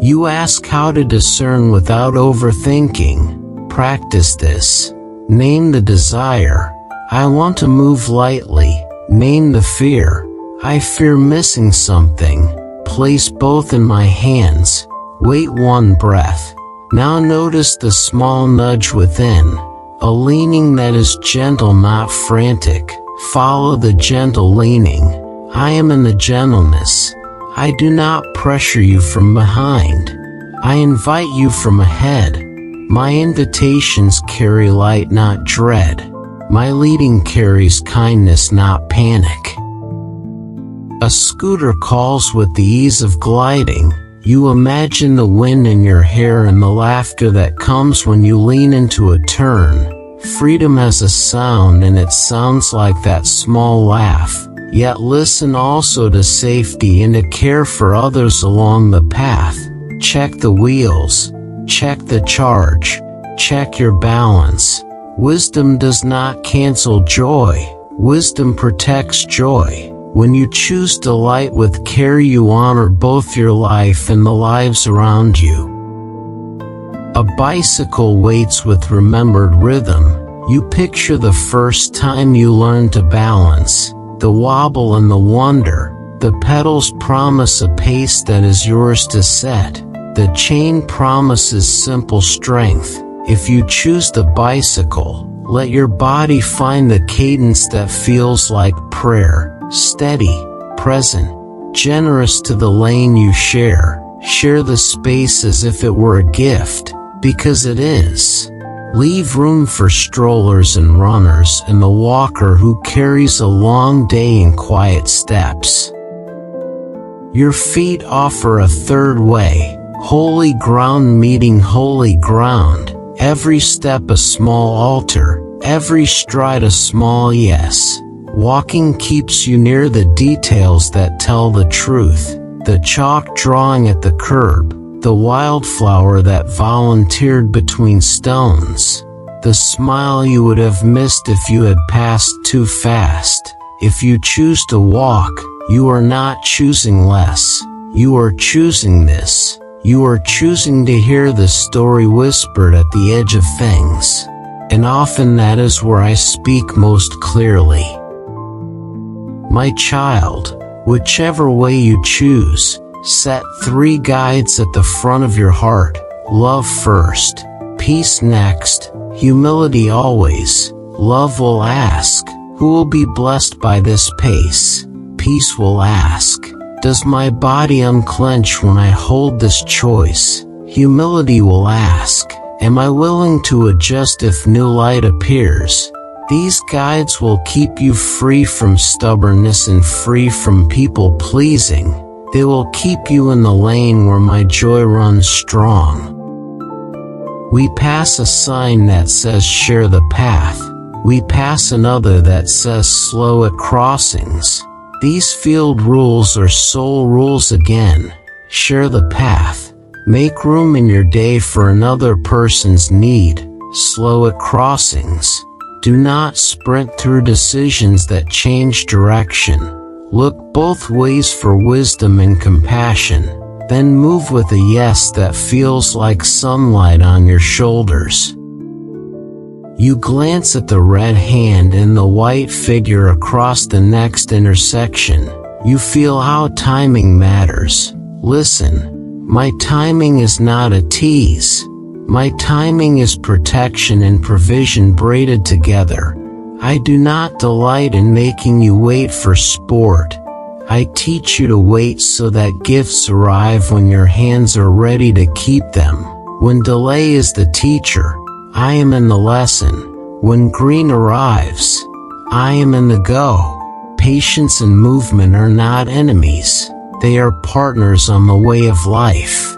You ask how to discern without overthinking. Practice this. Name the desire. I want to move lightly. Name the fear. I fear missing something. Place both in my hands. Wait 1 breath. Now notice the small nudge within. A leaning that is gentle, not frantic. Follow the gentle leaning. I am in the gentleness. I do not pressure you from behind. I invite you from ahead. My invitations carry light, not dread. My leading carries kindness, not panic. A scooter calls with the ease of gliding. You imagine the wind in your hair and the laughter that comes when you lean into a turn. Freedom has a sound, and it sounds like that small laugh. Yet listen also to safety and to care for others along the path. Check the wheels. Check the charge. Check your balance. Wisdom does not cancel joy. Wisdom protects joy. When you choose delight with care, you honor both your life and the lives around you. A bicycle waits with remembered rhythm. You picture the first time you learned to balance, the wobble and the wonder. The pedals promise a pace that is yours to set. The chain promises simple strength. If you choose the bicycle, let your body find the cadence that feels like prayer. Steady, present, generous to the lane you share. Share the space as if it were a gift, because it is. Leave room for strollers and runners and the walker who carries a long day in quiet steps. Your feet offer a third way, holy ground meeting holy ground. Every step a small altar, every stride a small yes. Walking keeps you near the details that tell the truth. The chalk drawing at the curb, the wildflower that volunteered between stones, the smile you would have missed if you had passed too fast. If you choose to walk, you are not choosing less. You are choosing this. You are choosing to hear the story whispered at the edge of things. And often that is where I speak most clearly. My child, whichever way you choose, set 3 guides at the front of your heart. Love first, peace next, humility always. Love will ask, who will be blessed by this pace? Peace will ask, does my body unclench when I hold this choice? Humility will ask, am I willing to adjust if new light appears? These guides will keep you free from stubbornness and free from people pleasing. They will keep you in the lane where my joy runs strong. We pass a sign that says share the path. We pass another that says slow at crossings. These field rules are soul rules again. Share the path. Make room in your day for another person's need. Slow at crossings. Do not sprint through decisions that change direction. Look both ways for wisdom and compassion. Then move with a yes that feels like sunlight on your shoulders. You glance at the red hand and the white figure across the next intersection. You feel how timing matters. Listen, my timing is not a tease. My timing is protection and provision braided together. I do not delight in making you wait for sport. I teach you to wait so that gifts arrive when your hands are ready to keep them. When delay is the teacher, I am in the lesson. When green arrives, I am in the go. Patience and movement are not enemies. They are partners on the way of life.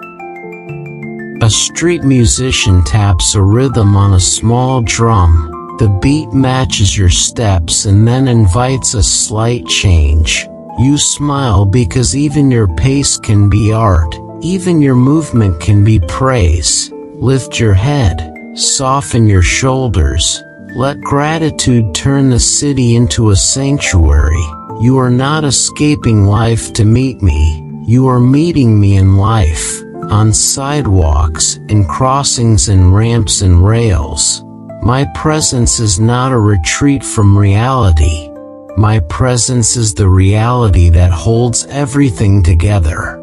A street musician taps a rhythm on a small drum. The beat matches your steps and then invites a slight change. You smile because even your pace can be art. Even your movement can be praise. Lift your head. Soften your shoulders. Let gratitude turn the city into a sanctuary. You are not escaping life to meet me. You are meeting me in life, on sidewalks, in crossings and ramps and rails. My presence is not a retreat from reality. My presence is the reality that holds everything together.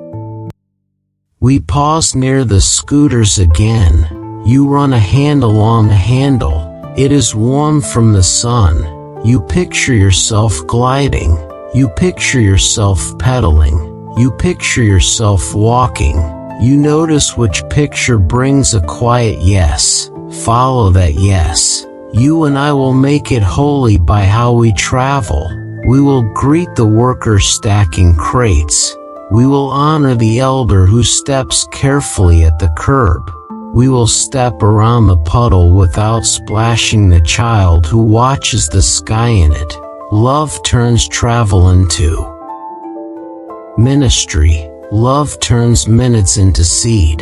We pause near the scooters again. You run a hand along the handle. It is warm from the sun. You picture yourself gliding. You picture yourself pedaling. You picture yourself walking. You notice which picture brings a quiet yes. Follow that yes. You and I will make it holy by how we travel. We will greet the worker stacking crates. We will honor the elder who steps carefully at the curb. We will step around the puddle without splashing the child who watches the sky in it. Love turns travel into ministry. Love turns minutes into seed.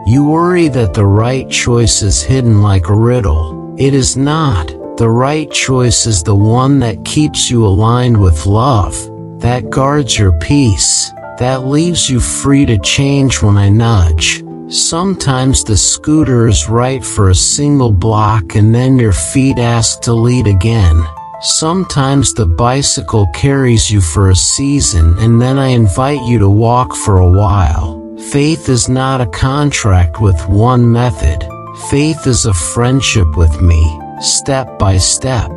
You worry that the right choice is hidden like a riddle. It is not. The right choice is the one that keeps you aligned with love, that guards your peace, that leaves you free to change when I nudge. Sometimes the scooter is right for a single block and then your feet ask to lead again. Sometimes the bicycle carries you for a season and then I invite you to walk for a while. Faith is not a contract with one method. Faith is a friendship with me, step by step,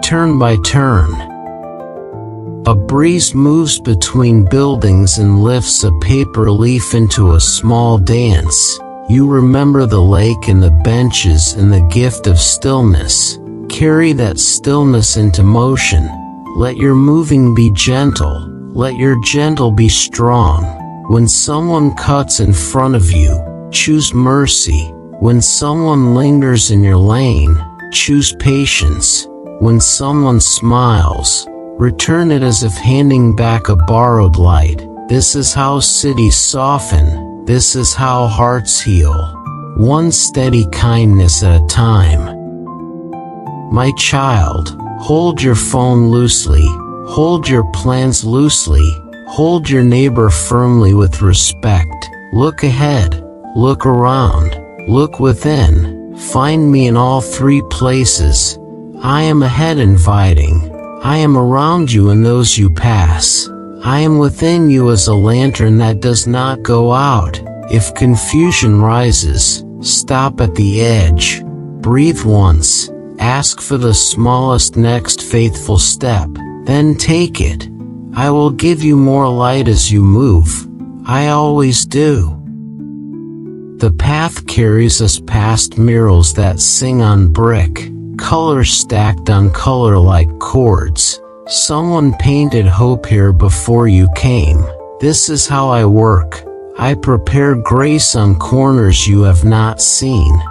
turn by turn. A breeze moves between buildings and lifts a paper leaf into a small dance. You remember the lake and the benches and the gift of stillness. Carry that stillness into motion. Let your moving be gentle. Let your gentle be strong. When someone cuts in front of you, choose mercy. When someone lingers in your lane, choose patience. When someone smiles, return it as if handing back a borrowed light. This is how cities soften. This is how hearts heal. One steady kindness at a time. My child, hold your phone loosely. Hold your plans loosely. Hold your neighbor firmly with respect. Look ahead. Look around. Look within. Find me in all three places. I am ahead inviting. I am around you in those you pass. I am within you as a lantern that does not go out. If confusion rises, stop at the edge. Breathe once. Ask for the smallest next faithful step. Then take it. I will give you more light as you move. I always do. The path carries us past murals that sing on brick. Color stacked on color like chords. Someone painted hope here before you came. This is how I work. I prepare grace on corners you have not seen.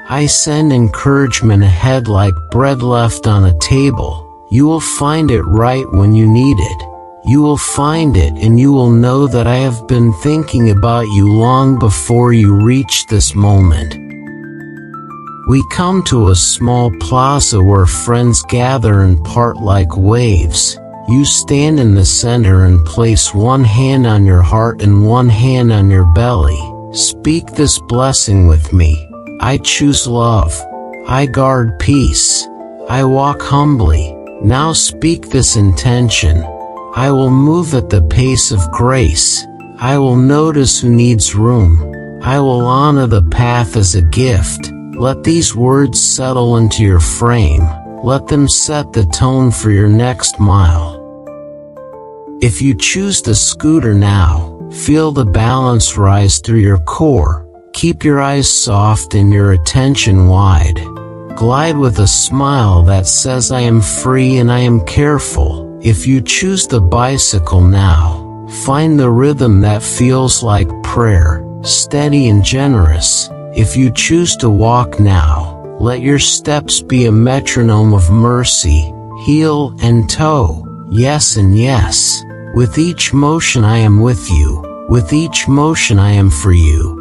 I send encouragement ahead like bread left on a table. You will find it right when you need it. You will find it and you will know that I have been thinking about you long before you reach this moment. We come to a small plaza where friends gather and part like waves. You stand in the center and place one hand on your heart and one hand on your belly. Speak this blessing with me. I choose love. I guard peace. I walk humbly. Now speak this intention. I will move at the pace of grace. I will notice who needs room. I will honor the path as a gift. Let these words settle into your frame. Let them set the tone for your next mile. If you choose the scooter now, feel the balance rise through your core. Keep your eyes soft and your attention wide. Glide with a smile that says I am free and I am careful. If you choose the bicycle now, find the rhythm that feels like prayer, steady and generous. If you choose to walk now, let your steps be a metronome of mercy, heel and toe, yes and yes. With each motion I am with you, with each motion I am for you.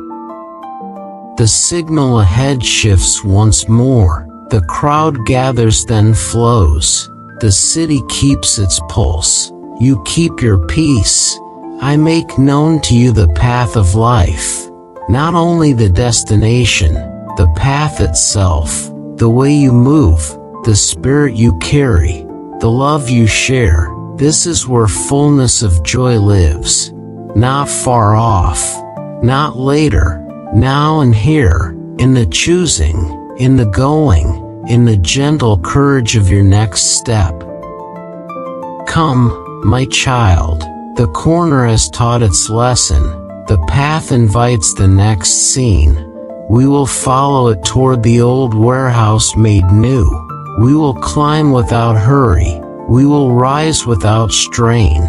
The signal ahead shifts once more, the crowd gathers then flows, the city keeps its pulse, you keep your peace. I make known to you the path of life, not only the destination, the path itself, the way you move, the spirit you carry, the love you share. This is where fullness of joy lives, not far off, not later, now and here, in the choosing, in the going, in the gentle courage of your next step. Come, my child, the corner has taught its lesson, the path invites the next scene. We will follow it toward the old warehouse made new. We will climb without hurry. We will rise without strain,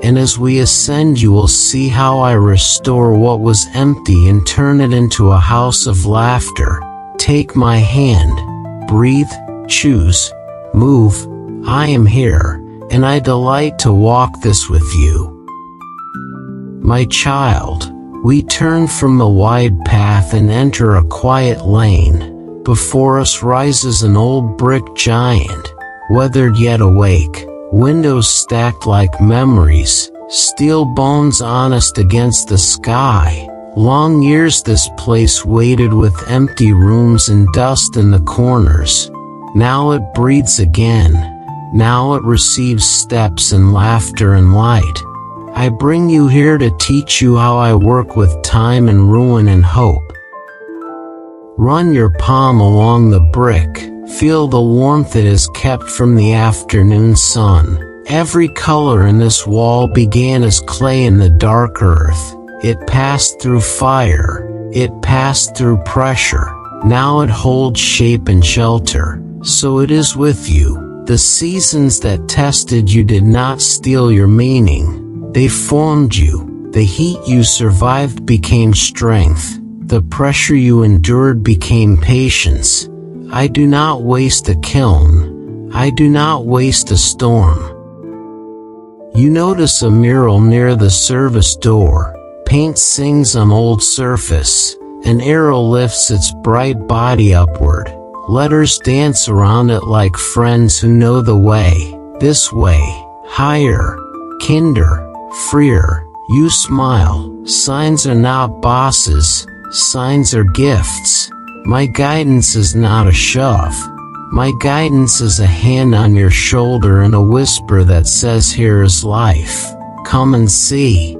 and as we ascend you will see how I restore what was empty and turn it into a house of laughter. Take my hand, breathe, choose, move. I am here, and I delight to walk this with you. My child, we turn from the wide path and enter a quiet lane. Before us rises an old brick giant, weathered yet awake, windows stacked like memories, steel bones honest against the sky. Long years this place waited with empty rooms and dust in the corners. Now it breathes again. Now it receives steps and laughter and light. I bring you here to teach you how I work with time and ruin and hope. Run your palm along the brick. Feel the warmth it has kept from the afternoon sun. Every color in this wall began as clay in the dark earth. It passed through fire. It passed through pressure. Now it holds shape and shelter. So it is with you. The seasons that tested you did not steal your meaning. They formed you. The heat you survived became strength. The pressure you endured became patience. I do not waste a kiln. I do not waste a storm. You notice a mural near the service door. Paint sings on old surface. An arrow lifts its bright body upward. Letters dance around it like friends who know the way. This way, higher, kinder, freer. You smile. Signs are not bosses. Signs are gifts. My guidance is not a shove. My guidance is a hand on your shoulder and a whisper that says here is life. Come and see.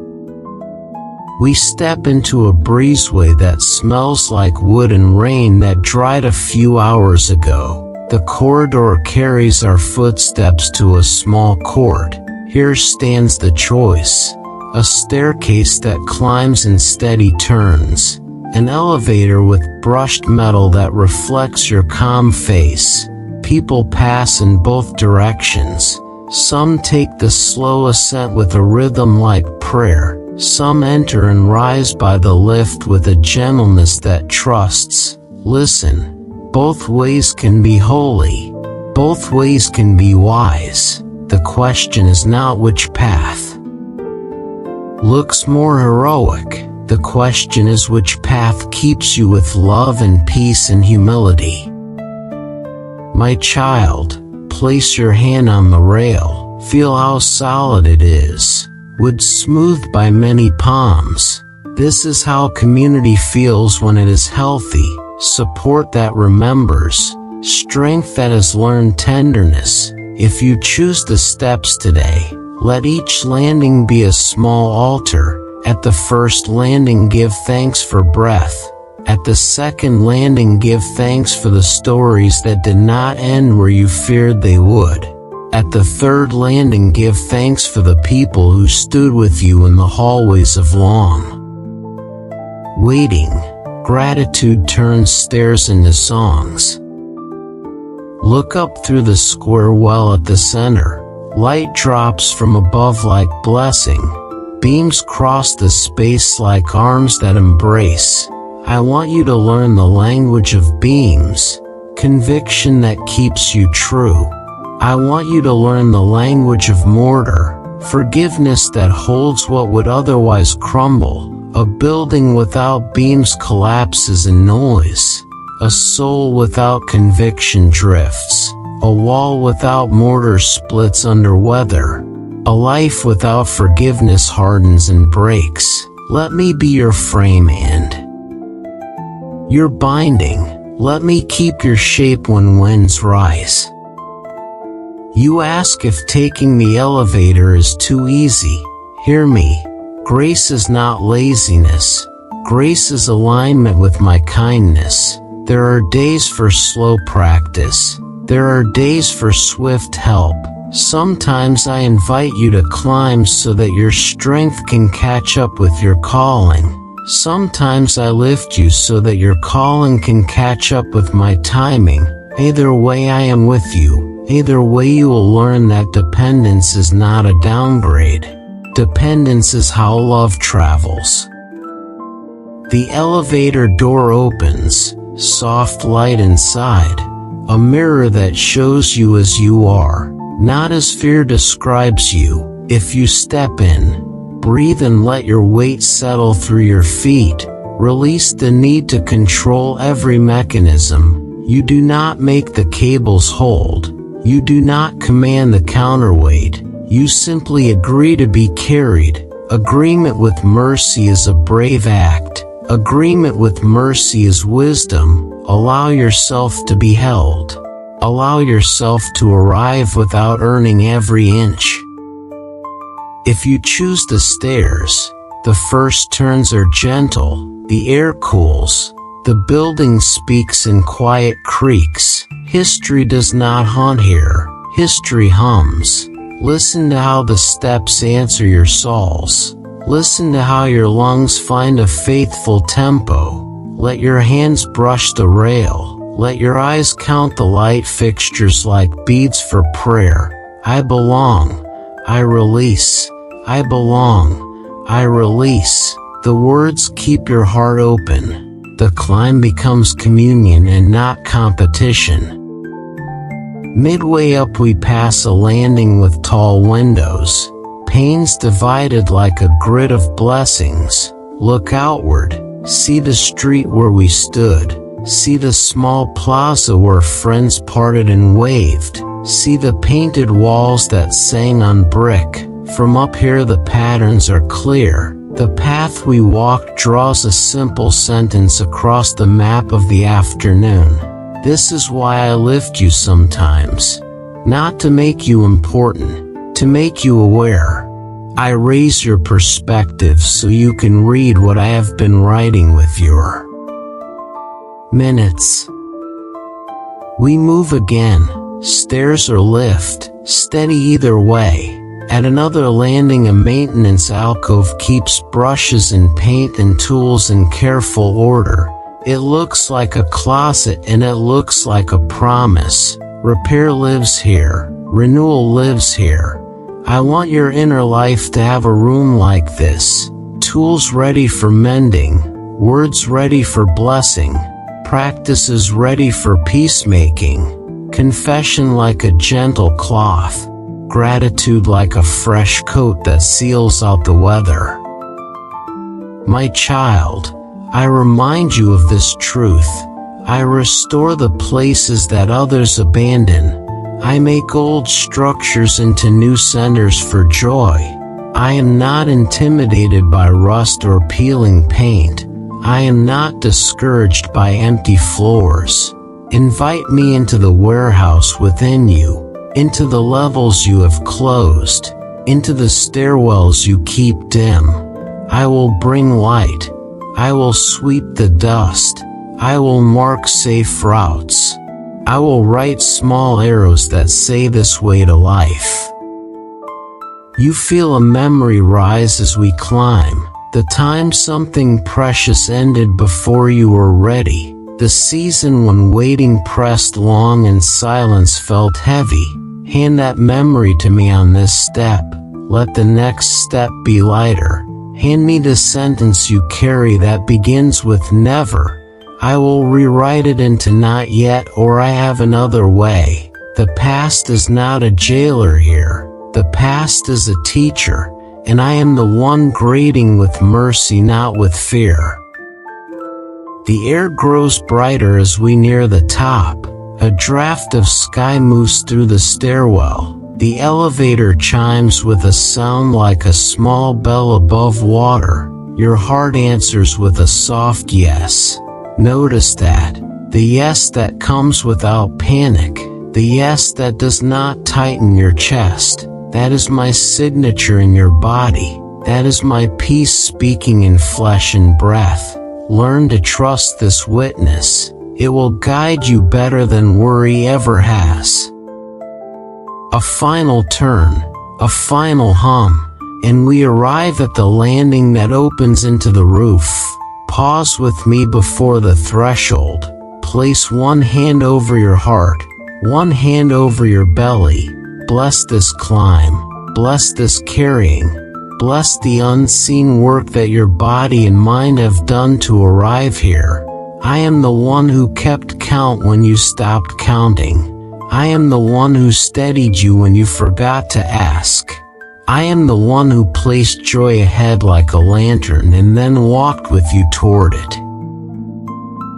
We step into a breezeway that smells like wood and rain that dried a few hours ago. The corridor carries our footsteps to a small court. Here stands the choice. A staircase that climbs in steady turns. An elevator with brushed metal that reflects your calm face. People pass in both directions. Some take the slow ascent with a rhythm like prayer. Some enter and rise by the lift with a gentleness that trusts. Listen, both ways can be holy. Both ways can be wise. The question is not which path looks more heroic. The question is which path keeps you with love and peace and humility. My child, place your hand on the rail. Feel how solid it is. Wood smoothed by many palms. This is how community feels when it is healthy. Support that remembers. Strength that has learned tenderness. If you choose the steps today, let each landing be a small altar. At the first landing, give thanks for breath. At the second landing, give thanks for the stories that did not end where you feared they would. At the third landing, give thanks for the people who stood with you in the hallways of long waiting. Gratitude turns stairs into songs. Look up through the square well at the center. Light drops from above like blessing. Beams cross the space like arms that embrace. I want you to learn the language of beams, conviction that keeps you true. I want you to learn the language of mortar, forgiveness that holds what would otherwise crumble. A building without beams collapses in noise. A soul without conviction drifts. A wall without mortar splits under weather. A life without forgiveness hardens and breaks. Let me be your frame and your binding. Let me keep your shape when winds rise. You ask if taking the elevator is too easy. Hear me. Grace is not laziness. Grace is alignment with my kindness. There are days for slow practice. There are days for swift help. Sometimes I invite you to climb so that your strength can catch up with your calling. Sometimes I lift you so that your calling can catch up with my timing. Either way, I am with you. Either way, you will learn that dependence is not a downgrade. Dependence is how love travels. The elevator door opens, soft light inside, a mirror that shows you as you are, not as fear describes you. If you step in, breathe and let your weight settle through your feet, release the need to control every mechanism. You do not make the cables hold. You do not command the counterweight. You simply agree to be carried. Agreement with mercy is a brave act. Agreement with mercy is wisdom. Allow yourself to be held. Allow yourself to arrive without earning every inch. If you choose the stairs, the first turns are gentle, the air cools, the building speaks in quiet creaks. History does not haunt here, history hums. Listen to how the steps answer your souls. Listen to how your lungs find a faithful tempo. Let your hands brush the rail. Let your eyes count the light fixtures like beads for prayer. I belong. I release. I belong. I release. The words keep your heart open. The climb becomes communion and not competition. Midway up we pass a landing with tall windows, panes divided like a grid of blessings. Look outward, see the street where we stood, see the small plaza where friends parted and waved, see the painted walls that sang on brick. From up here the patterns are clear. The path we walk draws a simple sentence across the map of the afternoon. This is why I lift you sometimes. Not to make you important, to make you aware. I raise your perspective so you can read what I have been writing with your minutes. We move again, stairs or lift, steady either way. At another landing a maintenance alcove keeps brushes and paint and tools in careful order. It looks like a closet and it looks like a promise. Repair lives here. Renewal lives here. I want your inner life to have a room like this. Tools ready for mending. Words ready for blessing. Practices ready for peacemaking. Confession like a gentle cloth. Gratitude like a fresh coat that seals out the weather. My child, I remind you of this truth. I restore the places that others abandon. I make old structures into new centers for joy. I am not intimidated by rust or peeling paint. I am not discouraged by empty floors. Invite me into the warehouse within you, into the levels you have closed, into the stairwells you keep dim. I will bring light. I will sweep the dust. I will mark safe routes. I will write small arrows that say this way to life. You feel a memory rise as we climb. The time something precious ended before you were ready. The season when waiting pressed long and silence felt heavy. Hand that memory to me on this step. Let the next step be lighter. Hand me the sentence you carry that begins with never. I will rewrite it into not yet, or I have another way. The past is not a jailer here. The past is a teacher, and I am the one grading with mercy, not with fear. The air grows brighter as we near the top. A draft of sky moves through the stairwell. The elevator chimes with a sound like a small bell above water. Your heart answers with a soft yes. Notice that. The yes that comes without panic. The yes that does not tighten your chest. That is my signature in your body. That is my peace speaking in flesh and breath. Learn to trust this witness. It will guide you better than worry ever has. A final turn, a final hum, and we arrive at the landing that opens into the roof. Pause with me before the threshold. Place one hand over your heart, one hand over your belly. Bless this climb, bless this carrying, bless the unseen work that your body and mind have done to arrive here. I am the one who kept count when you stopped counting. I am the one who steadied you when you forgot to ask. I am the one who placed joy ahead like a lantern and then walked with you toward it.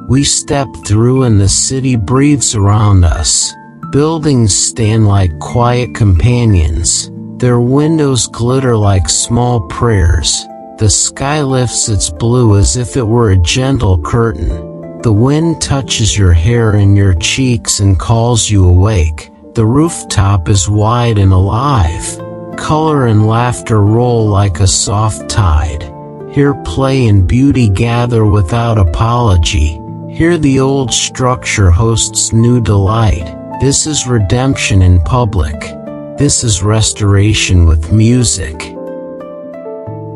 We step through and the city breathes around us. Buildings stand like quiet companions. Their windows glitter like small prayers. The sky lifts its blue as if it were a gentle curtain. The wind touches your hair and your cheeks and calls you awake. The rooftop is wide and alive. Color and laughter roll like a soft tide. Here play and beauty gather without apology. Here the old structure hosts new delight. This is redemption in public. This is restoration with music.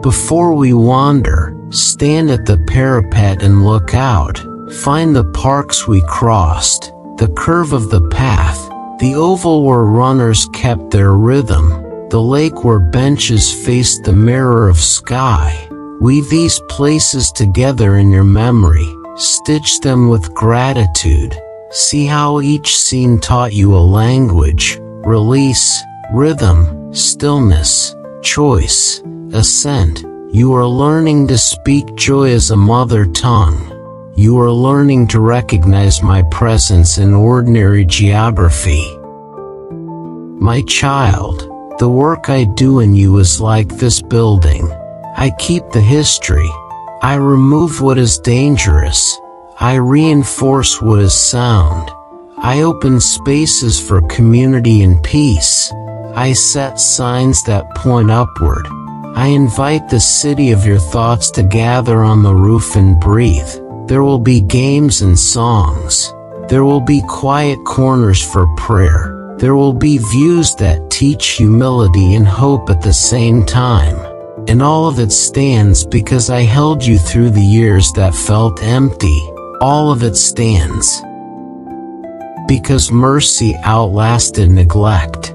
Before we wander, stand at the parapet and look out. Find the parks we crossed, the curve of the path, the oval where runners kept their rhythm, the lake where benches faced the mirror of sky. Weave these places together in your memory, stitch them with gratitude. See how each scene taught you a language: release, rhythm, stillness, choice, ascent. You are learning to speak joy as a mother tongue. You are learning to recognize my presence in ordinary geography. My child, the work I do in you is like this building. I keep the history. I remove what is dangerous. I reinforce what is sound. I open spaces for community and peace. I set signs that point upward. I invite the city of your thoughts to gather on the roof and breathe. There will be games and songs. There will be quiet corners for prayer. There will be views that teach humility and hope at the same time. And all of it stands because I held you through the years that felt empty. All of it stands because mercy outlasted neglect.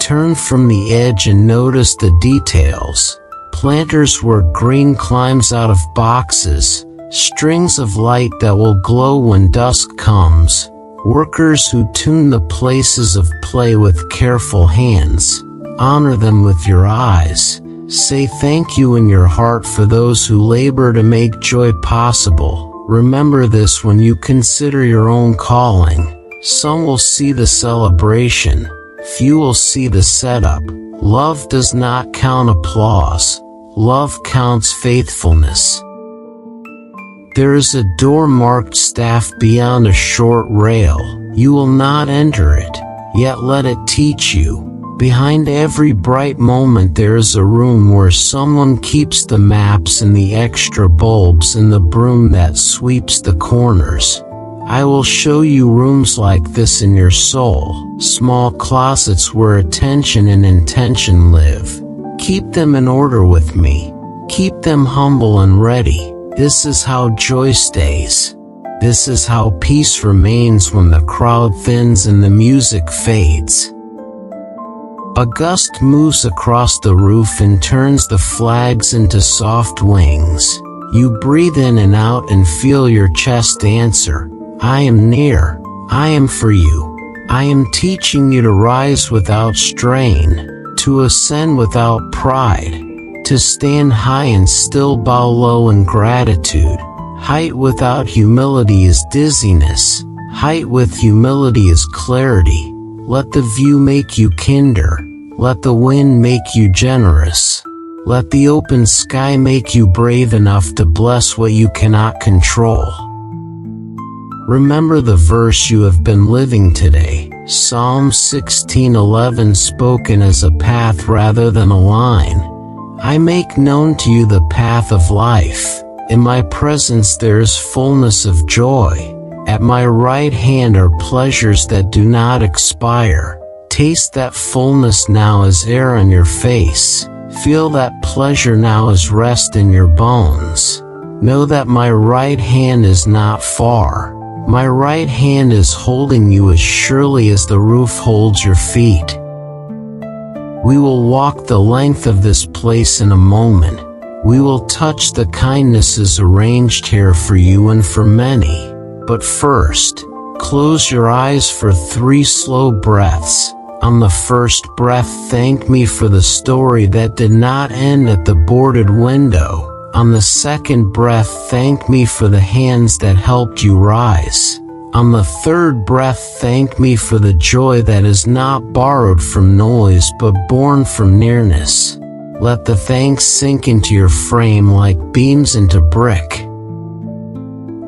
Turn from the edge and notice the details. Planters where green climbs out of boxes. Strings of light that will glow when dusk comes. Workers who tune the places of play with careful hands. Honor them with your eyes. Say thank you in your heart for those who labor to make joy possible. Remember this when you consider your own calling. Some will see the celebration, few will see the setup. Love does not count applause. Love counts faithfulness. There is a door marked staff beyond a short rail. You will not enter it, yet let it teach you. Behind every bright moment there is a room where someone keeps the maps and the extra bulbs and the broom that sweeps the corners. I will show you rooms like this in your soul, small closets where attention and intention live. Keep them in order with me. Keep them humble and ready. This is how joy stays. This is how peace remains when the crowd thins and the music fades. A gust moves across the roof and turns the flags into soft wings. You breathe in and out and feel your chest answer. I am near. I am for you. I am teaching you to rise without strain, to ascend without pride, to stand high and still bow low in gratitude. Height without humility is dizziness. Height with humility is clarity. Let the view make you kinder. Let the wind make you generous. Let the open sky make you brave enough to bless what you cannot control. Remember the verse you have been living today, Psalm 16:11, spoken as a path rather than a line. I make known to you the path of life. In my presence there is fullness of joy. At my right hand are pleasures that do not expire. Taste that fullness now as air on your face. Feel that pleasure now as rest in your bones. Know that my right hand is not far. My right hand is holding you as surely as the roof holds your feet. We will walk the length of this place in a moment. We will touch the kindnesses arranged here for you and for many. But first, close your eyes for 3 slow breaths. On the first breath, thank me for the story that did not end at the boarded window. On the second breath, thank me for the hands that helped you rise. On the third breath, thank me for the joy that is not borrowed from noise but born from nearness. Let the thanks sink into your frame like beams into brick.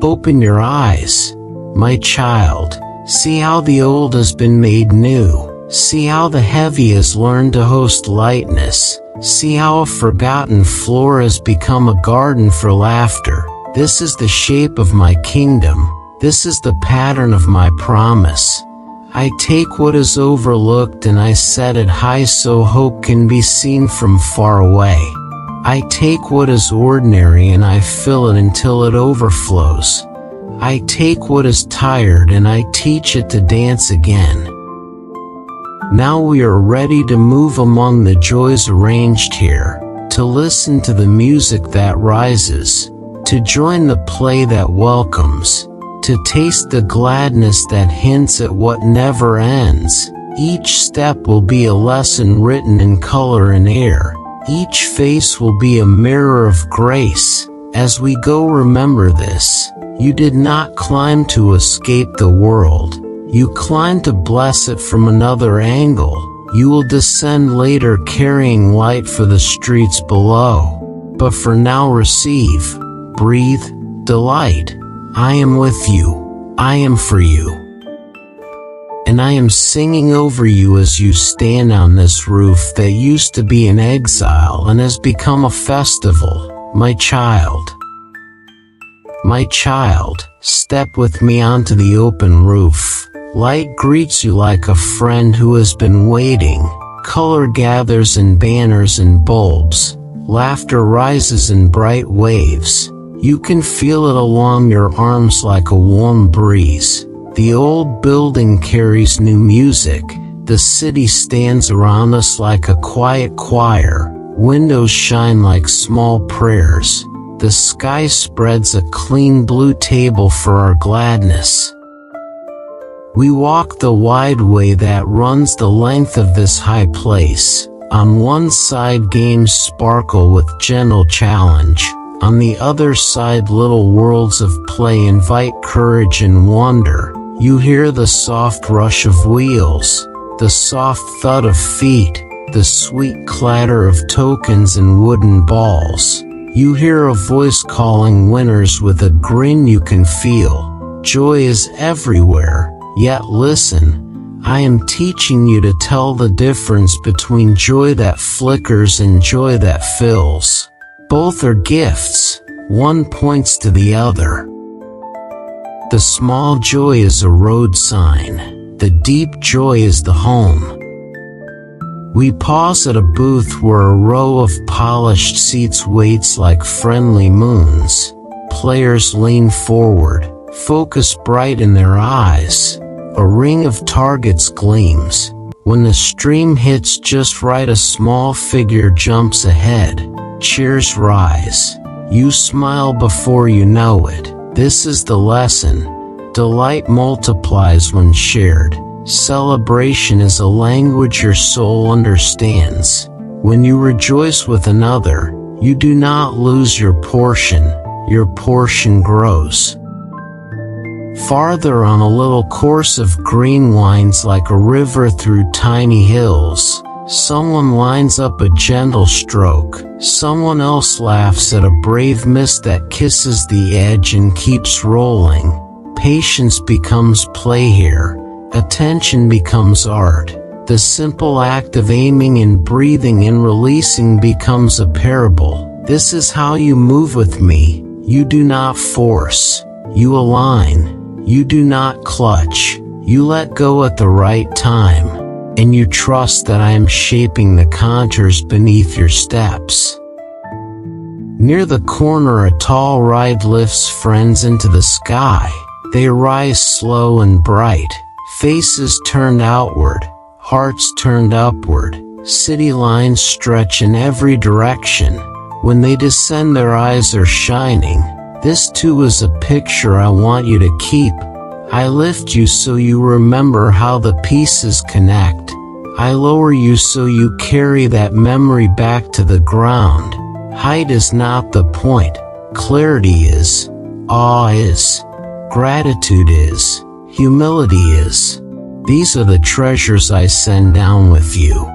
Open your eyes, my child. See how the old has been made new. See how the heavy has learned to host lightness. See how a forgotten floor has become a garden for laughter. This is the shape of my kingdom. This is the pattern of my promise. I take what is overlooked and I set it high so hope can be seen from far away. I take what is ordinary and I fill it until it overflows. I take what is tired and I teach it to dance again. Now we are ready to move among the joys arranged here, to listen to the music that rises, to join the play that welcomes, to taste the gladness that hints at what never ends. Each step will be a lesson written in color and air. Each face will be a mirror of grace. As we go, remember this. You did not climb to escape the world. You climbed to bless it from another angle. You will descend later carrying light for the streets below. But for now, receive, breathe, delight. I am with you. I am for you. And I am singing over you as you stand on this roof that used to be an exile and has become a festival, my child. My child, step with me onto the open roof. Light greets you like a friend who has been waiting. Color gathers in banners and bulbs. Laughter rises in bright waves. You can feel it along your arms like a warm breeze. The old building carries new music. The city stands around us like a quiet choir. Windows shine like small prayers. The sky spreads a clean blue table for our gladness. We walk the wide way that runs the length of this high place. On one side games sparkle with gentle challenge. On the other side little worlds of play invite courage and wonder. You hear the soft rush of wheels, the soft thud of feet, the sweet clatter of tokens and wooden balls. You hear a voice calling winners with a grin you can feel. Joy is everywhere, yet listen, I am teaching you to tell the difference between joy that flickers and joy that fills. Both are gifts, one points to the other. The small joy is a road sign, the deep joy is the home. We pause at a booth where a row of polished seats waits like friendly moons. Players lean forward, focus bright in their eyes. A ring of targets gleams. When the stream hits just right, a small figure jumps ahead. Cheers rise. You smile before you know it. This is the lesson. Delight multiplies when shared. Celebration is a language your soul understands. When you rejoice with another, you do not lose your portion grows. Farther on, a little course of green winds like a river through tiny hills. Someone lines up a gentle stroke. Someone else laughs at a brave miss that kisses the edge and keeps rolling. Patience becomes play here. Attention becomes art. The simple act of aiming and breathing and releasing becomes a parable. This is how you move with me. You do not force. You align. You do not clutch. You let go at the right time. And you trust that I am shaping the contours beneath your steps. Near the corner, a tall ride lifts friends into the sky. They rise slow and bright. Faces turned outward, hearts turned upward, city lines stretch in every direction. When they descend, their eyes are shining. This too is a picture I want you to keep. I lift you so you remember how the pieces connect. I lower you so you carry that memory back to the ground. Height is not the point. Clarity is. Awe is. Gratitude is. Humility is. These are the treasures I send down with you.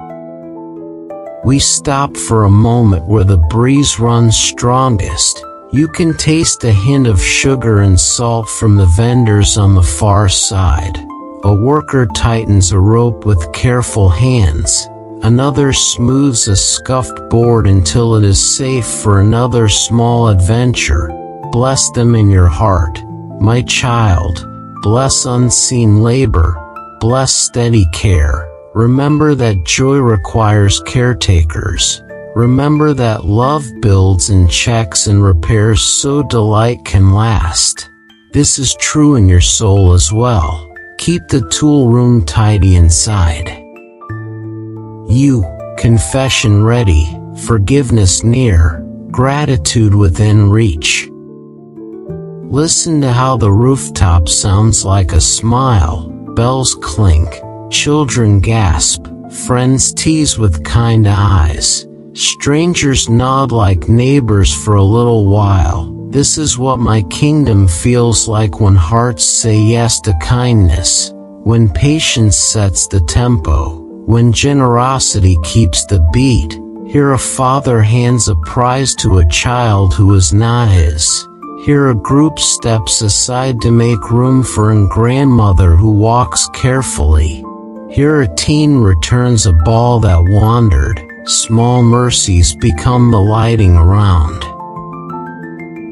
We stop for a moment where the breeze runs strongest. You can taste a hint of sugar and salt from the vendors on the far side. A worker tightens a rope with careful hands. Another smooths a scuffed board until it is safe for another small adventure. Bless them in your heart, my child. Bless unseen labor. Bless steady care. Remember that joy requires caretakers. Remember that love builds and checks and repairs so delight can last. This is true in your soul as well. Keep the tool room tidy inside. You, confession ready, forgiveness near, gratitude within reach. Listen to how the rooftop sounds like a smile. Bells clink, children gasp, friends tease with kind eyes. Strangers nod like neighbors for a little while. This is what my kingdom feels like when hearts say yes to kindness, when patience sets the tempo, when generosity keeps the beat. Here a father hands a prize to a child who is not his. Here a group steps aside to make room for a grandmother who walks carefully. Here a teen returns a ball that wandered. Small mercies become the lighting around.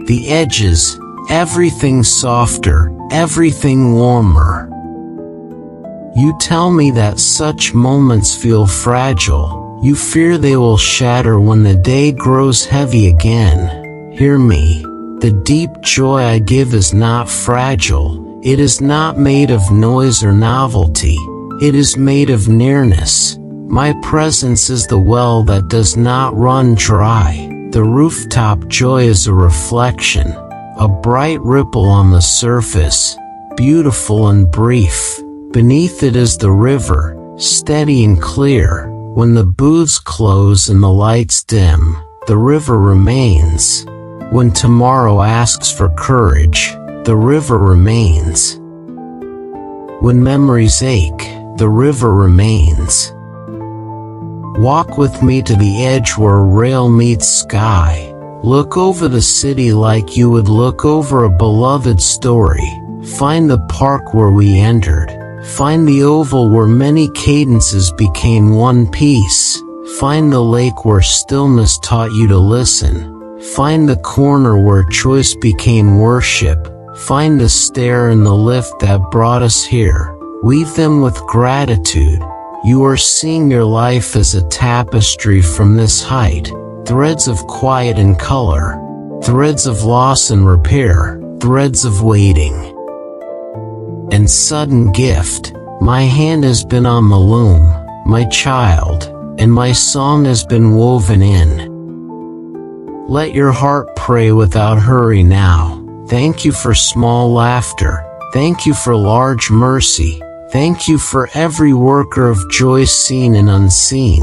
The edges, everything softer, everything warmer. You tell me that such moments feel fragile. You fear they will shatter when the day grows heavy again. Hear me. The deep joy I give is not fragile. It is not made of noise or novelty. It is made of nearness. My presence is the well that does not run dry. The rooftop joy is a reflection, a bright ripple on the surface, beautiful and brief. Beneath it is the river, steady and clear. When the booths close and the lights dim, the river remains. When tomorrow asks for courage, the river remains. When memories ache, the river remains. Walk with me to the edge where rail meets sky. Look over the city like you would look over a beloved story. Find the park where we entered. Find the oval where many cadences became one piece. Find the lake where stillness taught you to listen. Find the corner where choice became worship. Find the stair and the lift that brought us here. Weave them with gratitude. You are seeing your life as a tapestry from this height. Threads of quiet and color. Threads of loss and repair. Threads of waiting. And sudden gift. My hand has been on the loom, my child, and my song has been woven in. Let your heart pray without hurry now. Thank you for small laughter. Thank you for large mercy. Thank you for every worker of joy seen and unseen.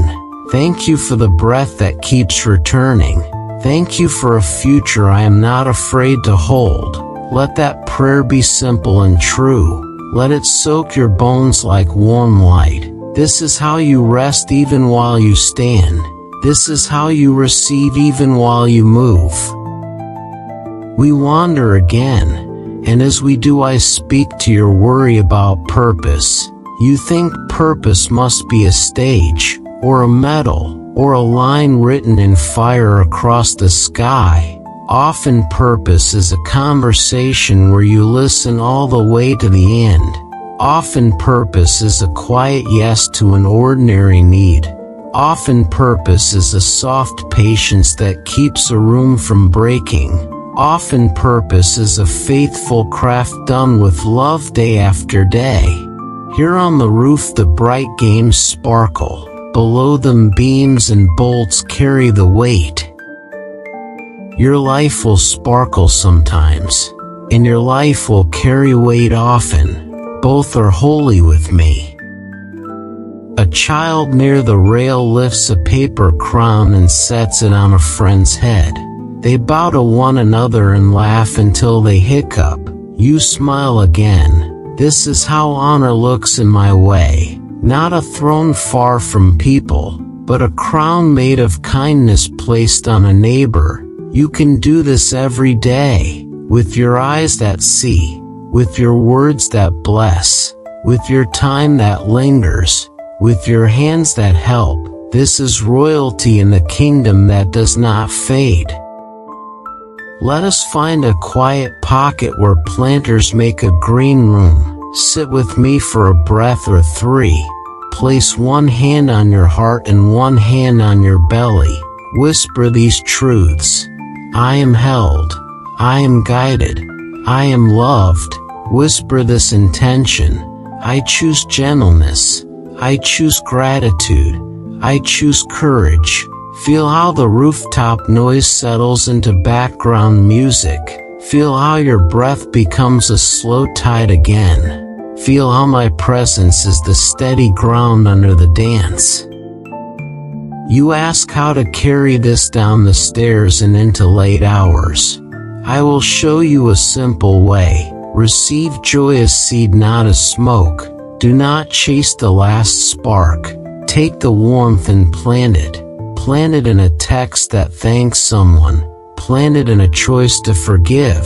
Thank you for the breath that keeps returning. Thank you for a future I am not afraid to hold. Let that prayer be simple and true. Let it soak your bones like warm light. This is how you rest even while you stand. This is how you receive even while you move. We wander again, and as we do I speak to your worry about purpose. You think purpose must be a stage, or a medal, or a line written in fire across the sky. Often purpose is a conversation where you listen all the way to the end. Often purpose is a quiet yes to an ordinary need. Often purpose is a soft patience that keeps a room from breaking. Often purpose is a faithful craft done with love day after day. Here on the roof the bright games sparkle. Below them beams and bolts carry the weight. Your life will sparkle sometimes, and your life will carry weight often. Both are holy with me. A child near the rail lifts a paper crown and sets it on a friend's head. They bow to one another and laugh until they hiccup. You smile again. This is how honor looks in my way. Not a throne far from people, but a crown made of kindness placed on a neighbor. You can do this every day, with your eyes that see, with your words that bless, with your time that lingers, with your hands that help. This is royalty in the kingdom that does not fade. Let us find a quiet pocket where planters make a green room. Sit with me for a breath or three. Place one hand on your heart and one hand on your belly. Whisper these truths. I am held. I am guided. I am loved. Whisper this intention. I choose gentleness. I choose gratitude. I choose courage. Feel how the rooftop noise settles into background music. Feel how your breath becomes a slow tide again. Feel how my presence is the steady ground under the dance. You ask how to carry this down the stairs and into late hours. I will show you a simple way. Receive joy as seed, not as smoke. Do not chase the last spark. Take the warmth and plant it. Plant it in a text that thanks someone. Plant it in a choice to forgive.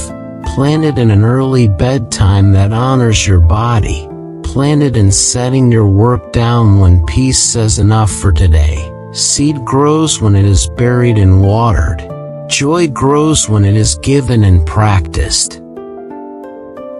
Plant it in an early bedtime that honors your body. Plant it in setting your work down when peace says enough for today. Seed grows when it is buried and watered. Joy grows when it is given and practiced.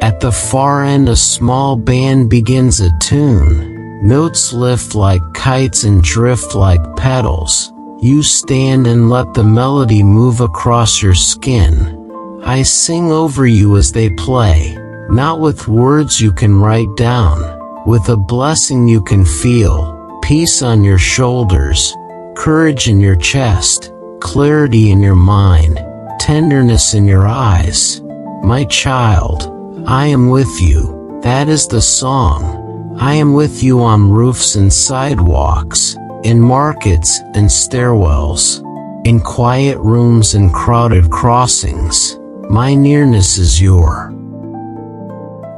At the far end a small band begins a tune. Notes lift like kites and drift like petals. You stand and let the melody move across your skin. I sing over you as they play, not with words you can write down, with a blessing you can feel, peace on your shoulders, courage in your chest, clarity in your mind, tenderness in your eyes. My child, I am with you. That is the song. I am with you on roofs and sidewalks, in markets and stairwells, in quiet rooms and crowded crossings. My nearness is your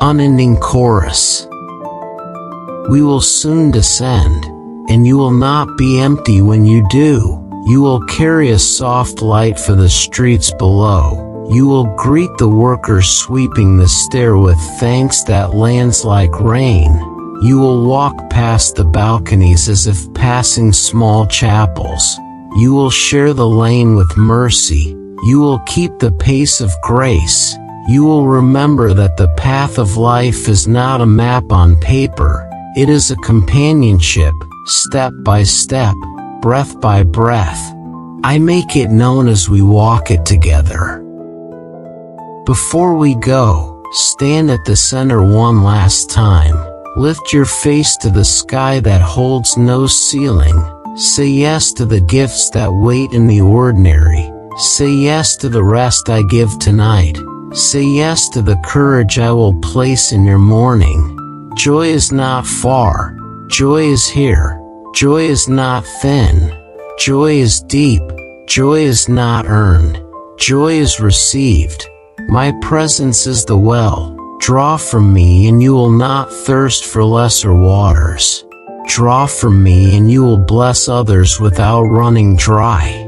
unending chorus. We will soon descend, and you will not be empty when you do. You will carry a soft light for the streets below. You will greet the workers sweeping the stair with thanks that lands like rain. You will walk past the balconies as if passing small chapels. You will share the lane with mercy. You will keep the pace of grace. You will remember that the path of life is not a map on paper. It is a companionship, step by step, breath by breath. I make it known as we walk it together. Before we go, stand at the center one last time. Lift your face to the sky that holds no ceiling. Say yes to the gifts that wait in the ordinary. Say yes to the rest I give tonight. Say yes to the courage I will place in your morning. Joy is not far. Joy is here. Joy is not thin. Joy is deep. Joy is not earned. Joy is received. My presence is the well. Draw from me and you will not thirst for lesser waters. Draw from me and you will bless others without running dry.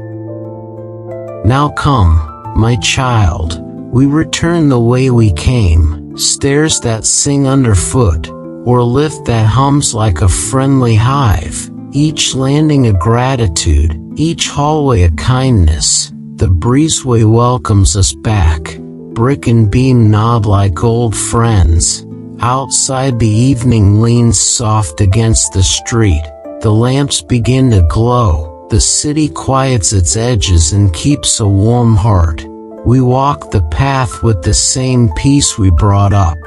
Now come, my child, we return the way we came, stairs that sing underfoot, or lift that hums like a friendly hive, each landing a gratitude, each hallway a kindness. The breezeway welcomes us back, brick and beam nod like old friends. Outside the evening leans soft against the street, the lamps begin to glow, the city quiets its edges and keeps a warm heart. We walk the path with the same peace we brought up.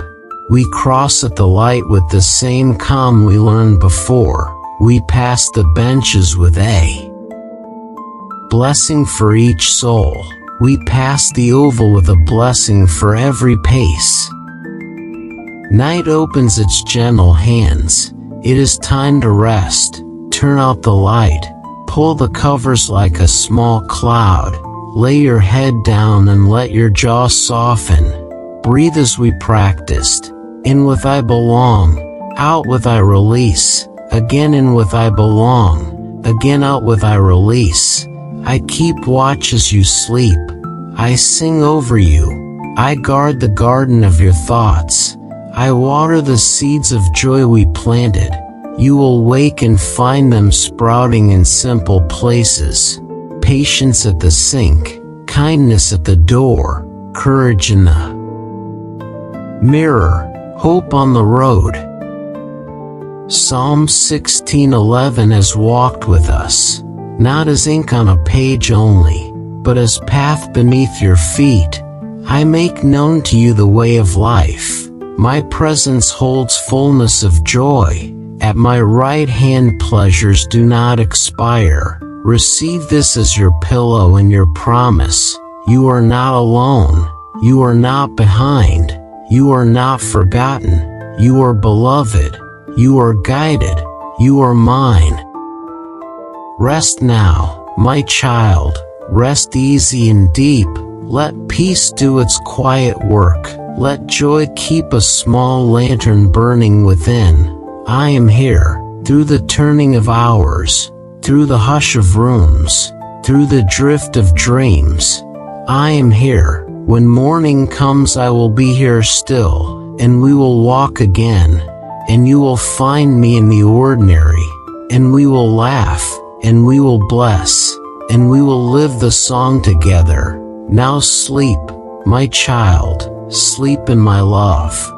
We cross at the light with the same calm we learned before. We pass the benches with a blessing for each soul. We pass the oval with a blessing for every pace. Night opens its gentle hands. It is time to rest. Turn out the light. Pull the covers like a small cloud. Lay your head down and let your jaw soften. Breathe as we practiced. In with I belong. Out with I release. Again in with I belong. Again out with I release. I keep watch as you sleep. I sing over you. I guard the garden of your thoughts. I water the seeds of joy we planted. You will wake and find them sprouting in simple places. Patience at the sink, kindness at the door, courage in the mirror, hope on the road. Psalm 16:11 has walked with us, not as ink on a page only, but as path beneath your feet. I make known to you the way of life. My presence holds fullness of joy. At my right hand pleasures do not expire. Receive this as your pillow and your promise. You are not alone. You are not behind. You are not forgotten. You are beloved. You are guided. You are mine. Rest now, my child. Rest easy and deep. Let peace do its quiet work. Let joy keep a small lantern burning within. I am here, through the turning of hours, through the hush of rooms, through the drift of dreams. I am here. When morning comes I will be here still, and we will walk again, and you will find me in the ordinary, and we will laugh, and we will bless, and we will live the song together. Now sleep, my child, sleep in my love.